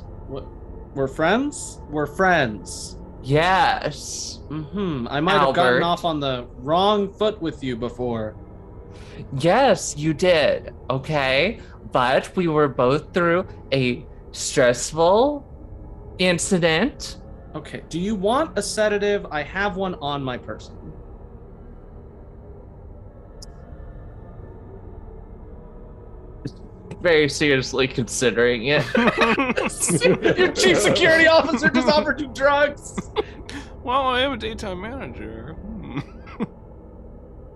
We're friends? We're friends. Yes. Mm-hmm. I might have gotten Albert. off on the wrong foot with you before. Yes, you did. Okay? But we were both through a stressful incident. Okay, do you want a sedative? I have one on my person. Very seriously considering it. Your chief security officer just offered you drugs. Well, I am a daytime manager.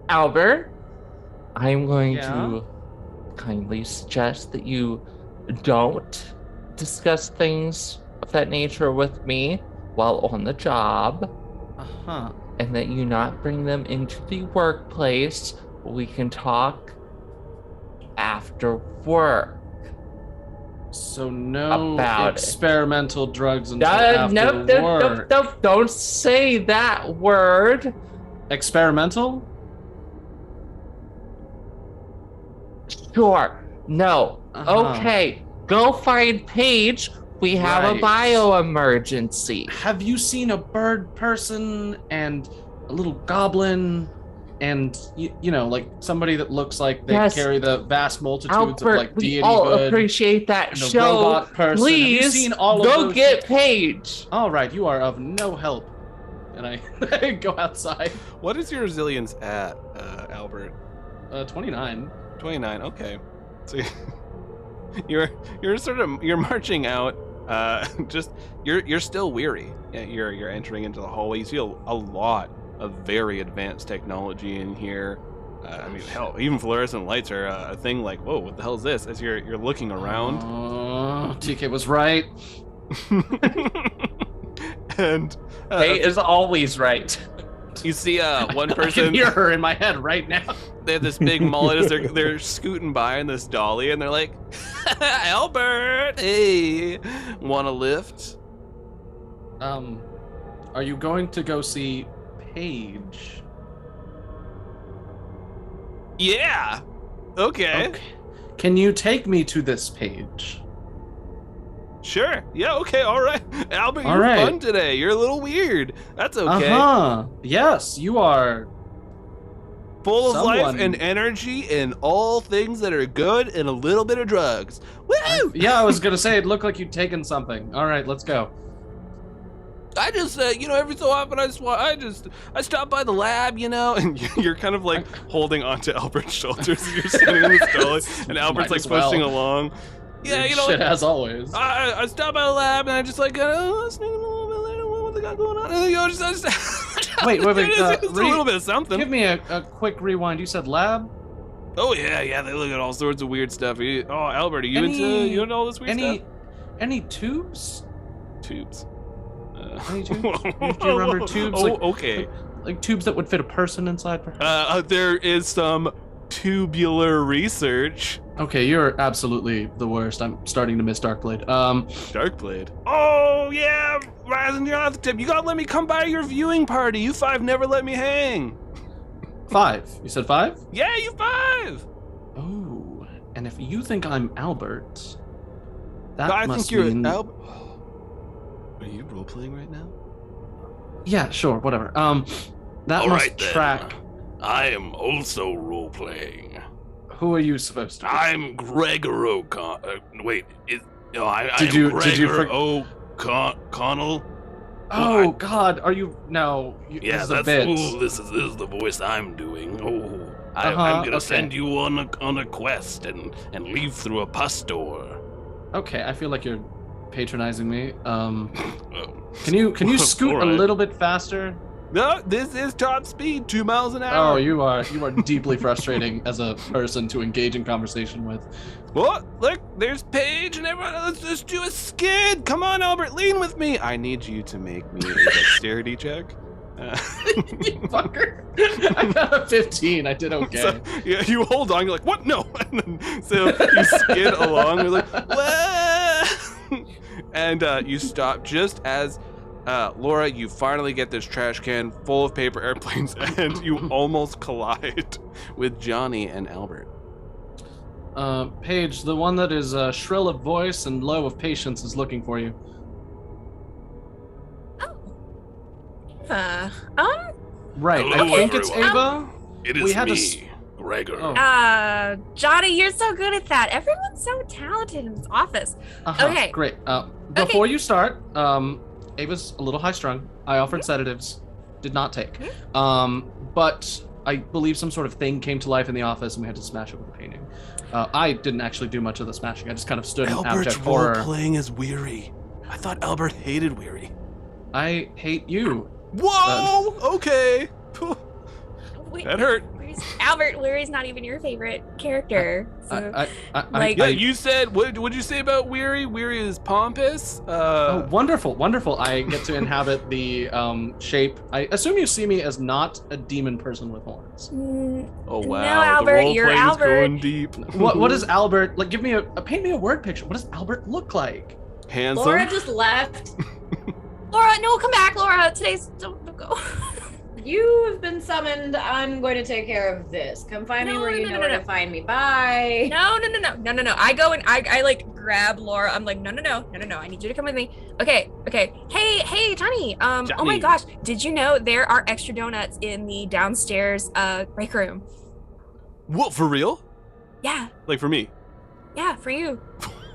Albert, I'm going Yeah? to kindly suggest that you don't discuss things of that nature with me while on the job, Uh-huh. and that you not bring them into the workplace. We can talk after work. So no About it. experimental drugs until after work. Don't say that word. Experimental? Sure. No. Uh-huh. Okay. Go find Paige. We have a Right. bio emergency. Have you seen a bird person and a little goblin and you know, like somebody that looks like they Yes. carry the vast multitudes Albert, of like we all deityhood. appreciate that and a show. robot person. Have you Please seen all of go those get Paige. All right, you are of no help. And I go outside. What is your resilience at, Albert? 29. 29. Okay. So you're marching out. Just you're still weary. You're entering into the hallway. You see a lot of very advanced technology in here. I mean, hell, even fluorescent lights are a thing. Like, whoa, what the hell is this? As you're looking around. TK was right. And Kate is always right. you see one I can person. hear her in my head right now. They have this big mullet as they're scooting by in this dolly, and they're like, Albert, hey, want a lift? Are you going to go see Paige? Yeah. Okay. Can you take me to this page? Sure. Yeah. Okay. All right. Albert, All you're right. fun today. You're a little weird. That's okay. Yes, you are. Full of life Someone- and energy and all things that are good and a little bit of drugs. Woo! Yeah, I was gonna say it looked like you'd taken something. All right, let's go. I just, every so often I stop by the lab, and you're kind of like holding onto Albert's shoulders. You're sitting in this dolly, and Albert's Might like as well. pushing along. Yeah, Shit, as always. I stopped by the lab and I just like sneaking a little bit later. What they got going on? And, just Wait. It's a little bit of something. Give me a quick rewind. You said lab? Oh yeah. They look at all sorts of weird stuff. Albert, are you into all this weird stuff? Any tubes? Tubes. Any tubes? Do you remember tubes? Oh, like, okay. Like tubes that would fit a person inside, perhaps? There is some tubular research. Okay, you're absolutely the worst. I'm starting to miss Darkblade. Darkblade. Oh yeah, Rising Nyarlathotep. You gotta let me come by your viewing party. You 5 never let me hang. 5. You said 5? Yeah, you 5. Oh, and if you think I'm Albert, that I must think you're mean... Albert. Are you role playing right now? Yeah, sure, whatever. That All must right, then. track. I am also role playing. Who are you supposed to be? I'm Gregor O'Connell. Wait, Did you O'Connell? Oh God, are you? No, Yeah, this is a that's bit. this is the voice I'm doing. Oh, I'm gonna okay. send you on a quest and leave through a pus door. Okay, I feel like you're patronizing me. Oh. Can you scoot Alright. a little bit faster? No, this is top speed, 2 miles an hour. Oh, you are deeply frustrating as a person to engage in conversation with. What? Look, there's Paige and everyone. Let's just do a skid. Come on, Albert, lean with me. I need you to make me a dexterity check. You fucker! I got a 15. I did okay. So, yeah, you hold on. You're like, what? No. And then, so you skid along. You're like, what? And you stop just as Laura, you finally get this trash can full of paper airplanes, and you almost collide with Johnny and Albert. Paige, the one that is shrill of voice and low of patience is looking for you. Right, Hello, I think it's everyone. Ava. It We is had to me, Gregor. Oh. Johnny, you're so good at that. Everyone's so talented in this office. Okay. Great. Before you start, Ava's a little high strung. I offered sedatives, did not take. But I believe some sort of thing came to life in the office and we had to smash it with a painting. I didn't actually do much of the smashing. I just kind of stood in Albert's abject horror. role-playing as Weary. I thought Albert hated Weary. I hate you. Whoa! Okay. Wait, That hurt. Albert, Weary's not even your favorite character. So, like- Yeah, you said, what would you say about Weary? Weary is pompous. Oh, wonderful, wonderful. I get to inhabit the shape. I assume you see me as not a demon person with horns. Oh wow, No, Albert, the you're role-playing's Albert. going deep. What is Albert like? Give me paint me a word picture. What does Albert look like? Handsome. Laura just left. Laura, no, come back, Laura. Don't go. you have been summoned. I'm going to take care of this. Come find me where you know where to find me. Bye. No. I go and I like grab Laura. I'm like, no. I need you to come with me. Okay. Hey, Johnny. Oh my Johnny. gosh. Did you know there are extra donuts in the downstairs break room? What, for real? Yeah. Like for me? Yeah, for you.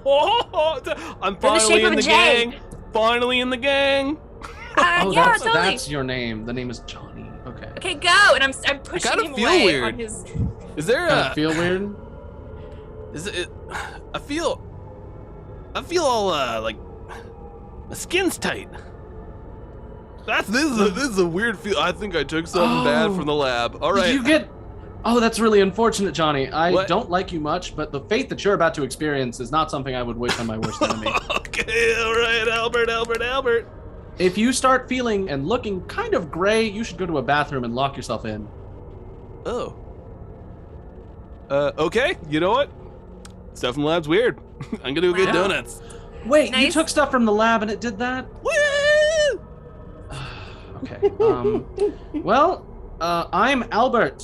I'm They're the shape finally of in a the J. gang. Finally in the gang. Oh, Yeah, that's totally. that's your name. The name is Johnny. Okay. Okay, go. And I'm pushing kinda him feel away weird. on his. Is there Kind a? of feel weird. Is it? I feel all like my skin's tight. This is a weird feel. I think I took something bad from the lab. All right. Did you get? Oh, that's really unfortunate, Johnny. I What? don't like you much, but the fate that you're about to experience is not something I would wish on my worst enemy. Okay, all right, Albert. If you start feeling and looking kind of gray, you should go to a bathroom and lock yourself in. Oh. Okay. You know what? Stuff in the lab's weird. I'm gonna go get Wow. donuts. Wait, you Nice. took stuff from the lab and it did that? Woo! Okay. Well, I'm Albert.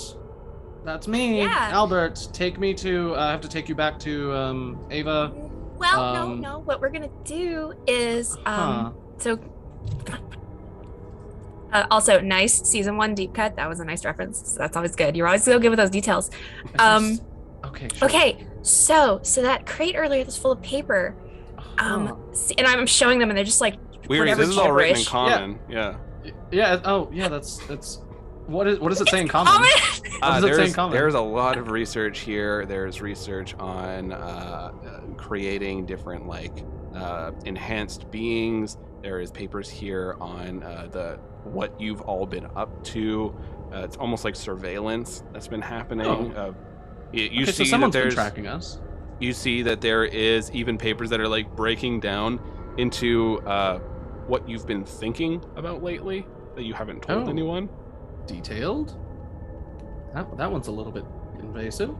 That's me. Yeah. Albert, take me to. I have to take you back to Ava. Well, Um, no. What we're gonna do is Huh. so. Also, nice season 1 deep cut. That was a nice reference. So that's always good. You're always so good with those details. Okay. Sure. Okay, so that crate earlier that's full of paper. Huh. And I'm showing them, and they're just like, Weird. whatever This is all written in gibberish. common. Yeah. Yeah. Oh, yeah. That's. What does it say in common? Common. What does it say in common? There's a lot of research here. There's research on creating different enhanced beings. There is papers here on what you've all been up to. It's almost like surveillance that's been happening. You Okay, see so someone's that been there's tracking us. you see that there is even papers that are like breaking down into what you've been thinking about lately that you haven't told Oh. anyone. Detailed. That one's a little bit invasive.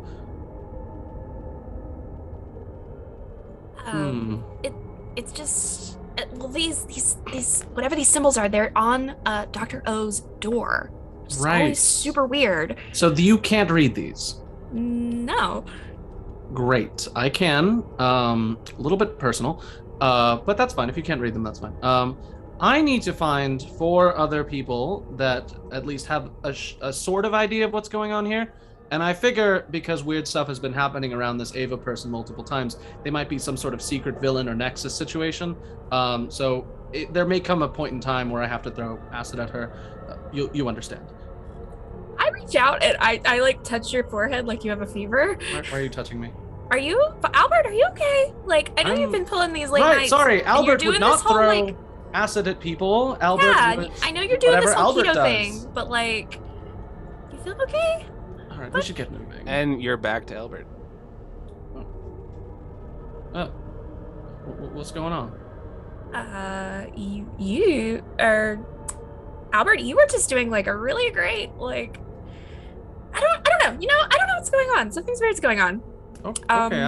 It's just well, these whatever these symbols are, they're on Dr. O's door. Which is Right. always super weird. So you can't read these. No. Great. I can. A little bit personal, but that's fine. If you can't read them, that's fine. I need to find 4 other people that at least have a sort of idea of what's going on here. And I figure because weird stuff has been happening around this Ava person multiple times, they might be some sort of secret villain or nexus situation. There may come a point in time where I have to throw acid at her. You understand. I reach out and I like touch your forehead like you have a fever. Why are you touching me? Are you, Albert? Are you okay? Like, I know I'm- you've been pulling these late Right, nights. sorry. and you're Albert doing would not this whole, throw like, acid at people. Albert yeah, would- I know you're doing this whatever whole Albert keto does. thing, but like, you feel okay? All right, we should get moving. And you're back to Albert. Oh. What's going on? You are Albert. You were just doing like a really great like. I don't know. You know, I don't know what's going on. Something's weird's going on. Oh, okay.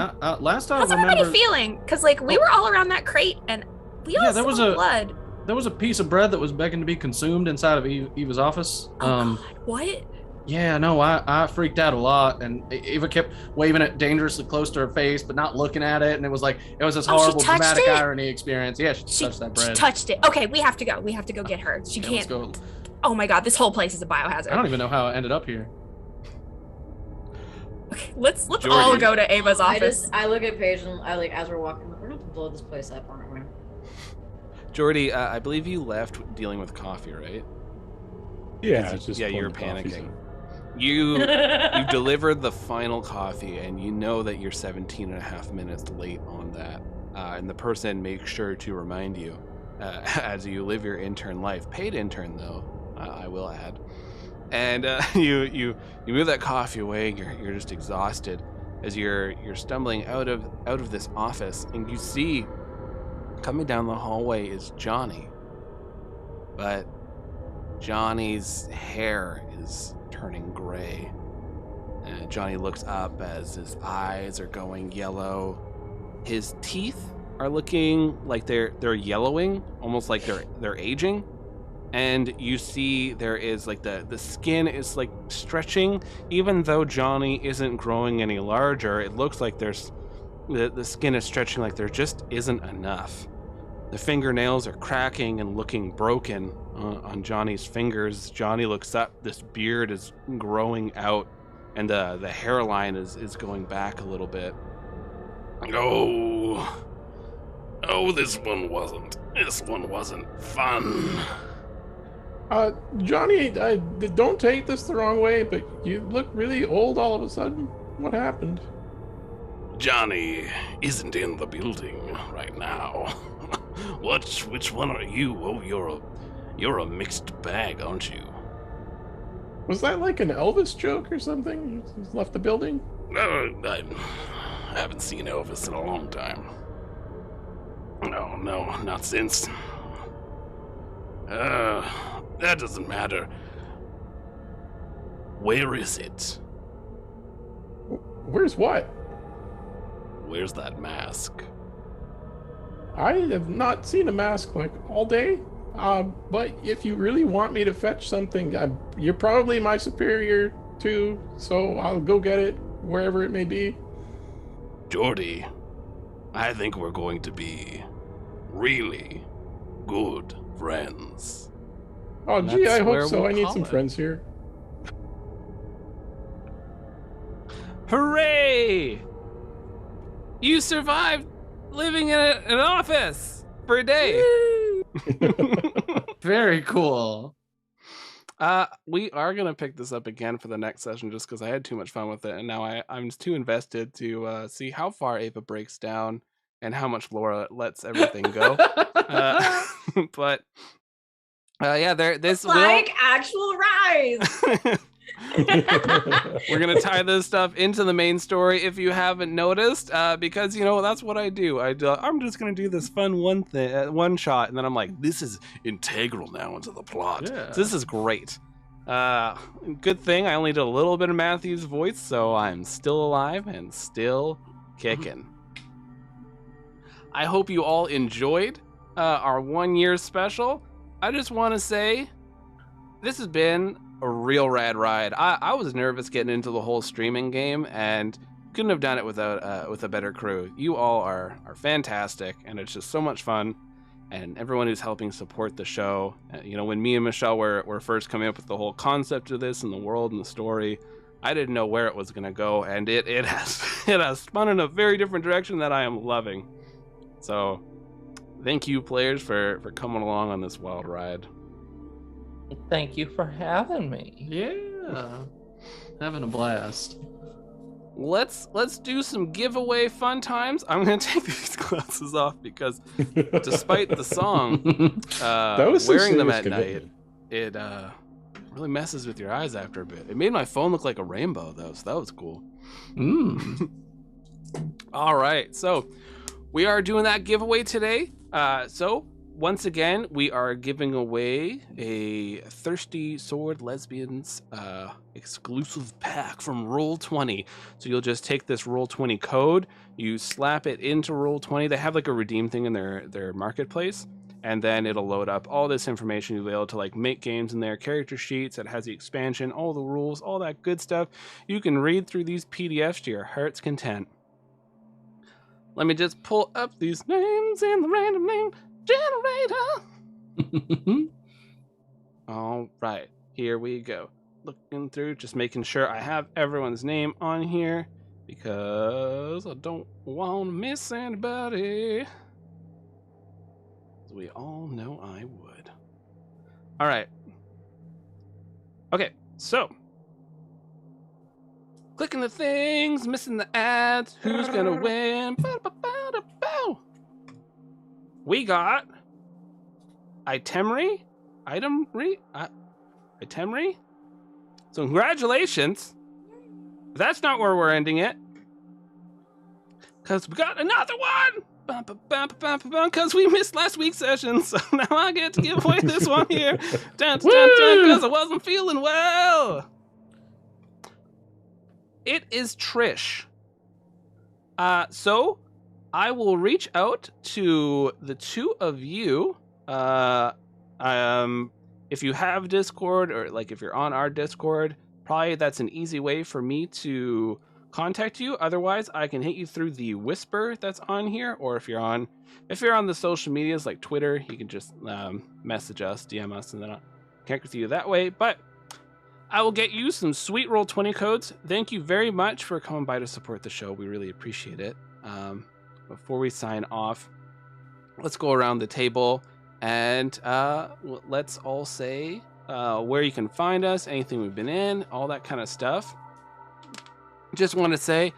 Last I How's remember, everybody feeling? Because like we were all around that crate and we all Yeah, there saw was a- blood. there was a piece of bread that was begging to be consumed inside of Eva's office. Oh God, what? Yeah, no, I freaked out a lot, and Eva kept waving it dangerously close to her face, but not looking at it, and it was this Oh, she horrible touched dramatic it? irony experience. Yeah, she touched that bread. She touched it. Okay, we have to go. We have to go get her. She Yeah, can't. let's go. Oh my God, this whole place is a biohazard. I don't even know how I ended up here. Okay, let's Jordan. all go to Ava's I office. I look at Paige and I as we're walking, we're gonna have to blow this place up, aren't we? Jordy, I believe you left dealing with coffee, right? Yeah, it's just yeah, pulling you're the coffees panicking. out. You delivered the final coffee, and you know that you're 17 and a half minutes late on that. And the person makes sure to remind you as you live your intern life. Paid intern, though, I will add. And you move that coffee away, and you're just exhausted as you're stumbling out of this office, and you see coming down the hallway is Johnny. But Johnny's hair is turning gray. And Johnny looks up as his eyes are going yellow. His teeth are looking like they're yellowing, almost like they're aging. and you see there is like the skin is like stretching. Even though Johnny isn't growing any larger, it looks like there's the skin is stretching like there just isn't enough. The fingernails are cracking and looking broken on Johnny's fingers. Johnny looks up, this beard is growing out, and the hairline is going back a little bit. Oh, this one wasn't fun. Johnny, don't take this the wrong way, but you look really old all of a sudden. What happened? Johnny isn't in the building right now. Which one are you? Oh, you're a mixed bag, aren't you? Was that like an Elvis joke or something? He's left the building? I haven't seen Elvis in a long time. No, not since. That doesn't matter. Where is it? Where's what? Where's that mask? I have not seen a mask like all day. But if you really want me to fetch something, you're probably my superior too, so I'll go get it wherever it may be. Jordy, I think we're going to be really good friends. Oh, gee, That's I where hope so. we'll I need call some it. friends here. Hooray! You survived living in an office for a day. Very cool. We are gonna pick this up again for the next session just because I had too much fun with it, and now I'm just too invested to see how far Ava breaks down and how much Laura lets everything go. But yeah, this Like actual rise. We're gonna tie this stuff into the main story if you haven't noticed, because that's what I do. I'm just gonna do this fun one shot, and then I'm like, this is integral now into the plot. Yeah. So this is great. Good thing I only did a little bit of Matthew's voice, so I'm still alive and still kicking. I hope you all enjoyed our 1 year special. I just want to say this has been a real rad ride. I was nervous getting into the whole streaming game and couldn't have done it without with a better crew. You all are fantastic, and it's just so much fun. And everyone who's helping support the show. When me and Michelle were first coming up with the whole concept of this and the world and the story, I didn't know where it was gonna go, and it has spun in a very different direction that I am loving. So thank you, players, for coming along on this wild ride. Thank you for having me. Yeah. Having a blast. Let's do some giveaway fun times. I'm gonna take these glasses off because despite the song, That was some wearing them serious at night, commitment. it really messes with your eyes after a bit. It made my phone look like a rainbow though, so that was cool. All right, so we are doing that giveaway today. So once again, we are giving away a Thirsty Sword Lesbians exclusive pack from Roll20. So you'll just take this Roll20 code, you slap it into Roll20. They have like a redeem thing in their marketplace, and then it'll load up all this information. You'll be able to like make games in there, character sheets, it has the expansion, all the rules, all that good stuff. You can read through these PDFs to your heart's content. Let me just pull up these names in the random name generator. All right, here we go. Looking through, just making sure I have everyone's name on here because I don't want to miss anybody. We all know I would. All right. Okay, so clicking the things, missing the ads. Who's gonna win? We got Itemry. So congratulations. That's not where we're ending it, because we got another one. Because we missed last week's session, so now I get to give away this one here. Because I wasn't feeling well. It is Trish. So I will reach out to the two of you. If if you have Discord, or like if you're on our Discord, probably that's an easy way for me to contact you. Otherwise, I can hit you through the whisper that's on here, or if you're on the social medias like Twitter, you can just message us, DM us, and then I'll connect with you that way. But I will get you some sweet Roll20 codes. Thank you very much for coming by to support the show. We really appreciate it. Before we sign off, let's go around the table and let's all say where you can find us, anything we've been in, all that kind of stuff. Just want to say,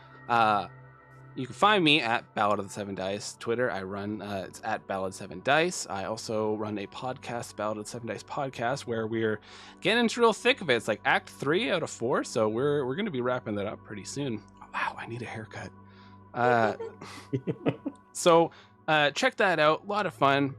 you can find me at Ballad of the Seven Dice. Twitter, I run, it's at Ballad7Dice. I also run a podcast, Ballad of the Seven Dice podcast, where we're getting into real thick of it. It's like Act 3 out of 4, so we're going to be wrapping that up pretty soon. Wow, I need a haircut. So check that out. A lot of fun.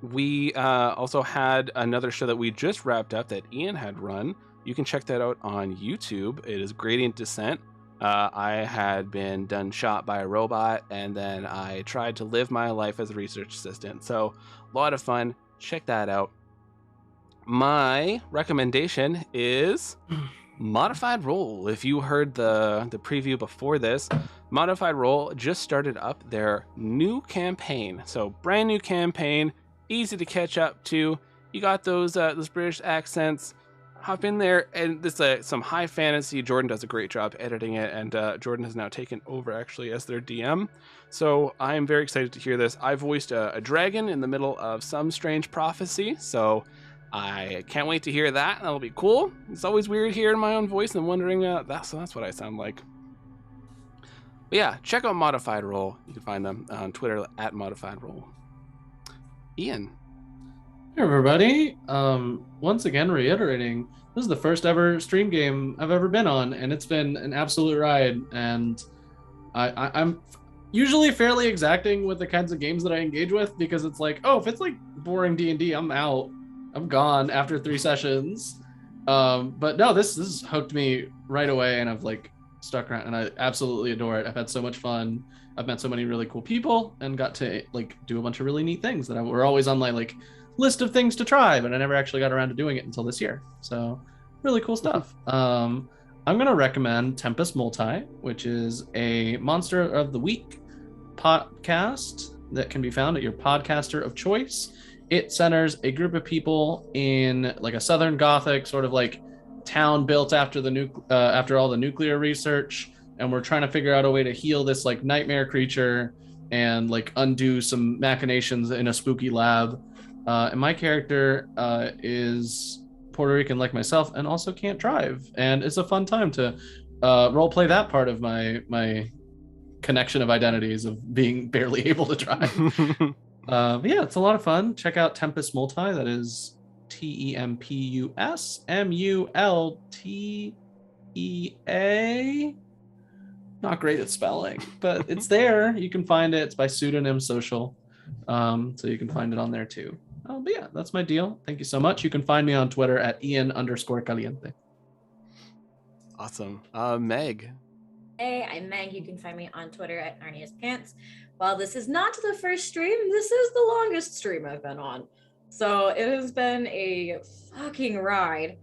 We also had another show that we just wrapped up that Ian had run. You can check that out on YouTube. It is Gradient Descent. I had been shot by a robot, and then I tried to live my life as a research assistant. So a lot of fun. Check that out. My recommendation is Modified Roll. If you heard the preview before this, Modified Roll just started up their new campaign. So brand new campaign, easy to catch up to. You got those British accents. Hop in there, and this is some high fantasy. Jordan does a great job editing it, and Jordan has now taken over actually as their DM. So I am very excited to hear this. I voiced a dragon in the middle of some strange prophecy, so I can't wait to hear that. That'll be cool. It's always weird hearing my own voice and wondering that's what I sound like. But yeah, check out Modified Roll. You can find them on Twitter at Modified Roll. Ian. Hey everybody, once again reiterating, this is the first ever stream game I've ever been on, and it's been an absolute ride, and I'm usually fairly exacting with the kinds of games that I engage with, because it's like, oh, if it's like boring D&D, I'm out. I'm gone after 3 sessions. But no, this has hooked me right away, and I've like stuck around, and I absolutely adore it. I've had so much fun. I've met so many really cool people, and got to like do a bunch of really neat things that were always on my like list of things to try, but I never actually got around to doing it until this year. So really cool stuff. I'm gonna recommend Tempest Multi, which is a Monster of the Week podcast that can be found at your podcaster of choice. It centers a group of people in like a Southern Gothic sort of like town built after after all the nuclear research, and we're trying to figure out a way to heal this like nightmare creature and like undo some machinations in a spooky lab. And my character is Puerto Rican like myself, and also can't drive, and it's a fun time to role play that part of my connection of identities of being barely able to drive. But yeah, it's a lot of fun. Check out Tempest Multi. That is TEMPUSMULTEA. Not great at spelling, but it's there. You can find it. It's by Pseudonym Social, so you can find it on there too. But yeah, that's my deal. Thank you so much. You can find me on Twitter at Ian_Caliente. Awesome. Meg. Hey, I'm Meg. You can find me on Twitter at Narnia's Pants. While this is not the first stream, this is the longest stream I've been on. So it has been a fucking ride.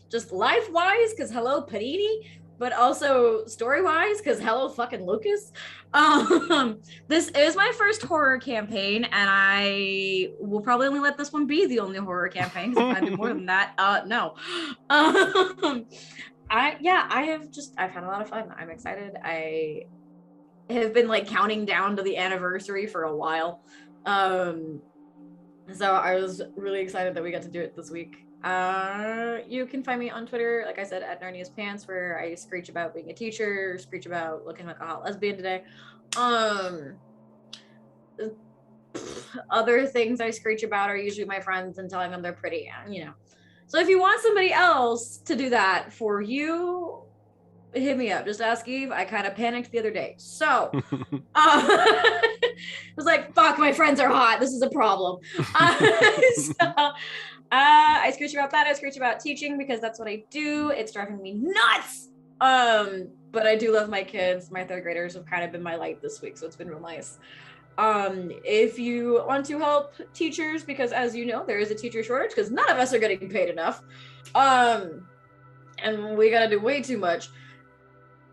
Just life-wise, because hello, Panini, but also story-wise, because hello, fucking Lucas. This is my first horror campaign, and I will probably only let this one be the only horror campaign, because if I do more than that, no. I've had a lot of fun. I'm excited. I have been like counting down to the anniversary for a while. So I was really excited that we got to do it this week. You can find me on Twitter, like I said, at Narnia's Pants, where I screech about being a teacher, screech about looking like a hot lesbian today. Other things I screech about are usually my friends and telling them they're pretty, you know. So if you want somebody else to do that for you, hit me up. Just ask Eve. I kind of panicked the other day. So I was like, fuck, my friends are hot. This is a problem. I screech about that. I screech about teaching because that's what I do. It's driving me nuts. But I do love my kids. My 3rd graders have kind of been my light this week, so it's been real nice. If you want to help teachers, because as you know, there is a teacher shortage because none of us are getting paid enough. And we gotta do way too much.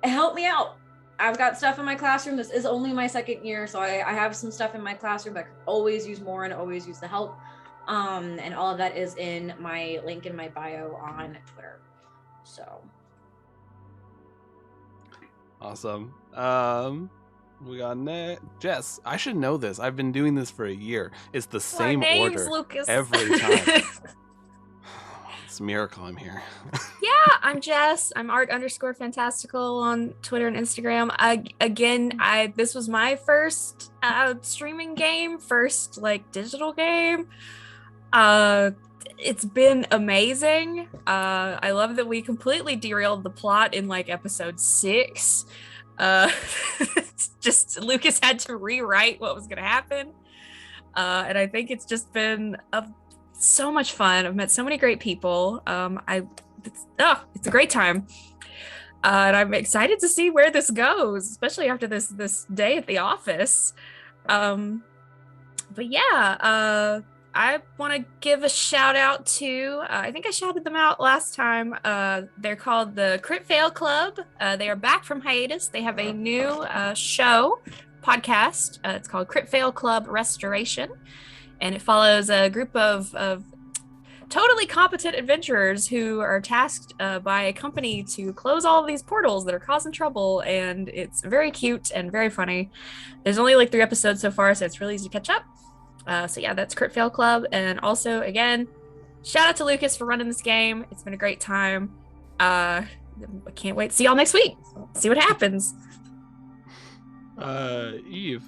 Help me out. I've got stuff in my classroom. This is only my second year, so I have some stuff in my classroom. I could always use more and always use the help. And all of that is in my link in my bio on Twitter. So Awesome. We got Jess. I should know this. I've been doing this for a year. It's the same order Lucas. every time. It's a miracle I'm here. Yeah, I'm Jess. I'm art_fantastical on Twitter and Instagram. This was my first streaming game, first like digital game. It's been amazing. I love that we completely derailed the plot in like episode 6. Just Lucas had to rewrite what was going to happen. And I think it's just been so much fun. I've met so many great people. It's a great time. And I'm excited to see where this goes, especially after this day at the office. But yeah, I want to give a shout out to, I think I shouted them out last time. They're called the Crit Fail Club. They are back from hiatus. They have a new podcast. It's called Crit Fail Club Restoration. And it follows a group of totally competent adventurers who are tasked by a company to close all of these portals that are causing trouble. And it's very cute and very funny. There's only like 3 episodes so far, so it's really easy to catch up. So yeah, that's Crit Fail Club. And also, again, shout out to Lucas for running this game. It's been a great time. I can't wait to see y'all next week. See what happens. Eve.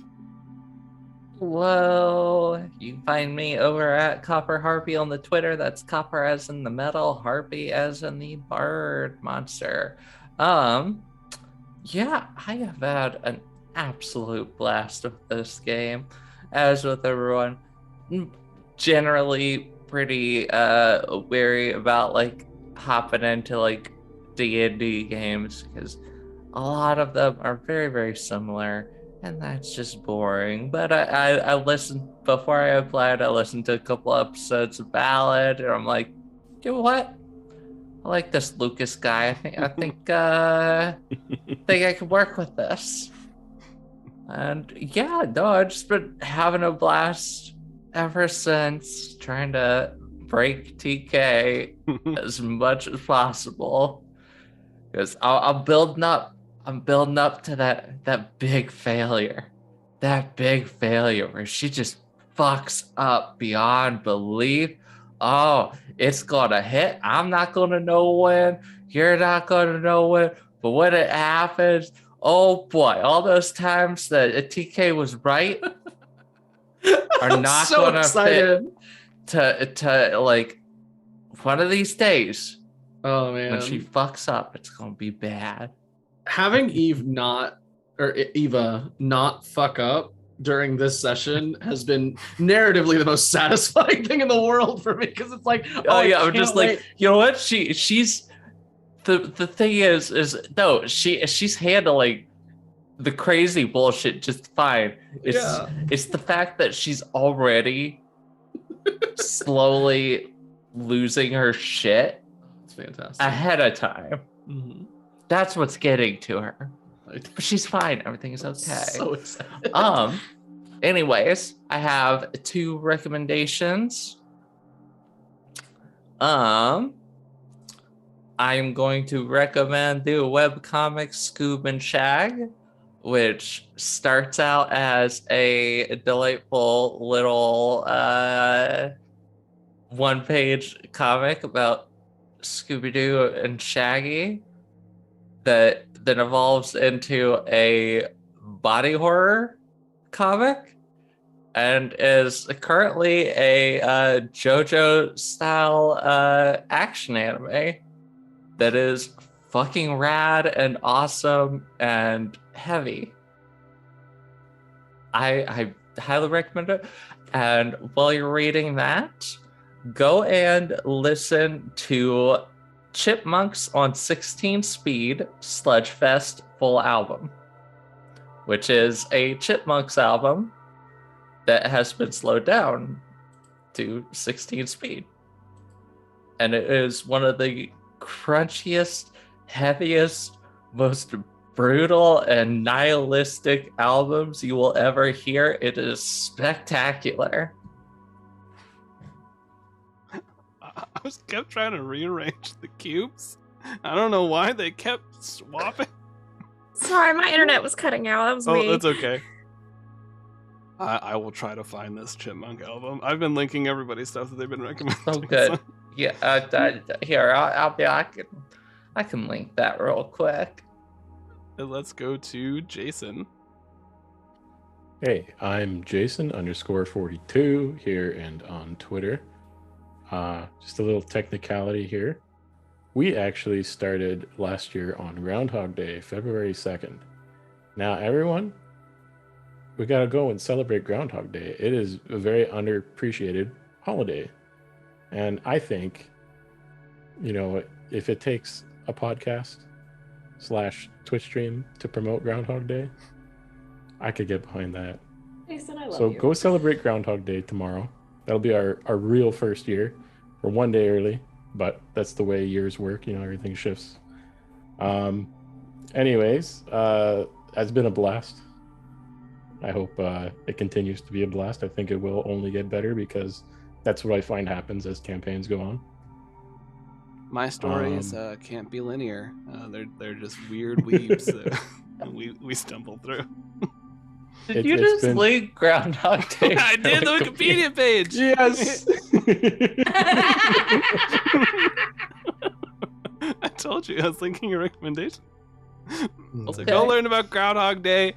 Hello. You can find me over at Copper Harpy on the Twitter. That's copper as in the metal, harpy as in the bird monster. Yeah, I have had an absolute blast with this game. As with everyone, generally pretty wary about like hopping into like D&D games because a lot of them are very, very similar, and that's just boring. But I listened before I applied. I listened to a couple episodes of Ballad, and I'm like, you know what? I like this Lucas guy. I think I could work with this. And yeah, no, I've just been having a blast ever since, trying to break TK as much as possible. Because I'm building up to that big failure. That big failure where she just fucks up beyond belief. Oh, it's gonna hit. I'm not gonna know when. You're not gonna know when. But when it happens, oh boy, all those times that a TK was right are not so gonna excited. fit to like one of these days. Oh man. When she fucks up, it's gonna be bad. Having Eva not fuck up during this session has been narratively the most satisfying thing in the world for me, because it's like, oh yeah, I'm just like, you know what? She's the thing is no, she's handling the crazy bullshit just fine. It's the fact that she's already slowly losing her shit. It's fantastic. Ahead of time. Mm-hmm. That's what's getting to her. But she's fine. Everything is okay. So excited. Anyways, I have 2 recommendations. I'm going to recommend the webcomic Scoob and Shag, which starts out as a delightful little 1-page comic about Scooby-Doo and Shaggy that then evolves into a body horror comic and is currently a JoJo style action anime that is fucking rad and awesome and heavy. I highly recommend it. And while you're reading that, go and listen to Chipmunks on 16 Speed Sludgefest full album, which is a Chipmunks album that has been slowed down to 16 speed. And it is one of the crunchiest, heaviest, most brutal and nihilistic albums you will ever hear. It is spectacular. I kept trying to rearrange the cubes. I don't know why they kept swapping. Sorry, my internet was cutting out. That was Oh, me. that's okay. I will try to find this Chipmunk album. I've been linking everybody's stuff that they've been recommending. So good. Yeah, here I can link that real quick. And let's go to Jason. Hey, I'm Jason_42 here and on Twitter. Just a little technicality here. We actually started last year on Groundhog Day, February 2nd. Now, everyone, we gotta go and celebrate Groundhog Day. It is a very underappreciated holiday. And I think, if it takes a podcast / Twitch stream to promote Groundhog Day, I could get behind that. Jason, I love So you. go celebrate Groundhog Day tomorrow. That'll be our real first year. We're one day early, but that's the way years work. Everything shifts. Anyways, it's been a blast. I hope it continues to be a blast. I think it will only get better because that's what I find happens as campaigns go on. My stories can't be linear. They're just weird weaves that we stumble through. Did you just link Groundhog Day? I did the Wikipedia page. Yes. I told you I was linking a recommendation. So Okay. go learn about Groundhog Day.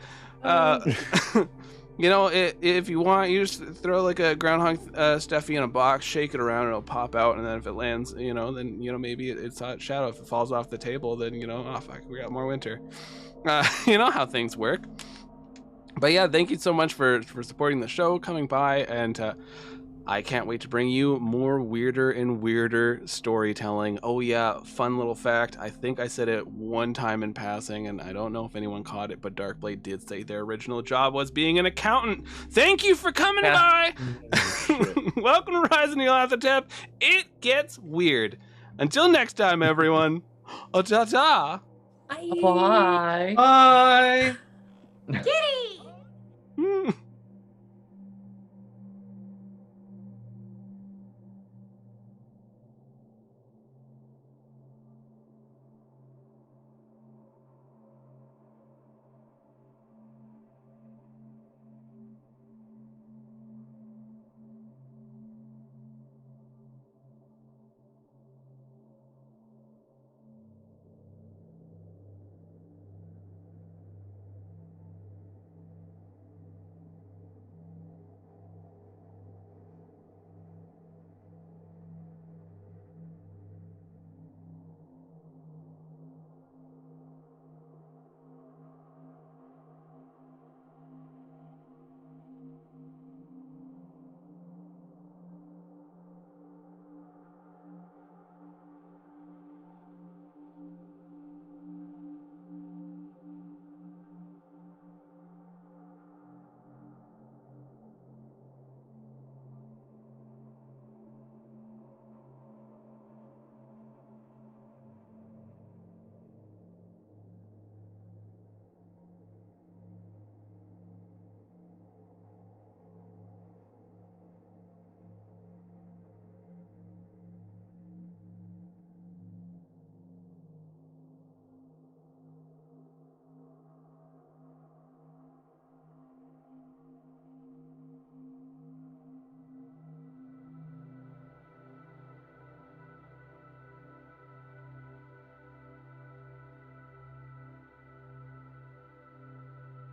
If you want, you just throw like a groundhog stuffy in a box, shake it around, and it'll pop out. And then if it lands, then maybe it's hot shadow. If it falls off the table, then oh fuck, we got more winter. You know how things work. But yeah, thank you so much for supporting the show, coming by, and I can't wait to bring you more weirder and weirder storytelling. Oh yeah, fun little fact. I think I said it one time in passing, and I don't know if anyone caught it, but Darkblade did say their original job was being an accountant. Thank you for coming by. Welcome to Rise of Nyarlathotep. It gets weird. Until next time, everyone. Ta-ta. Bye. Bye. Kitty!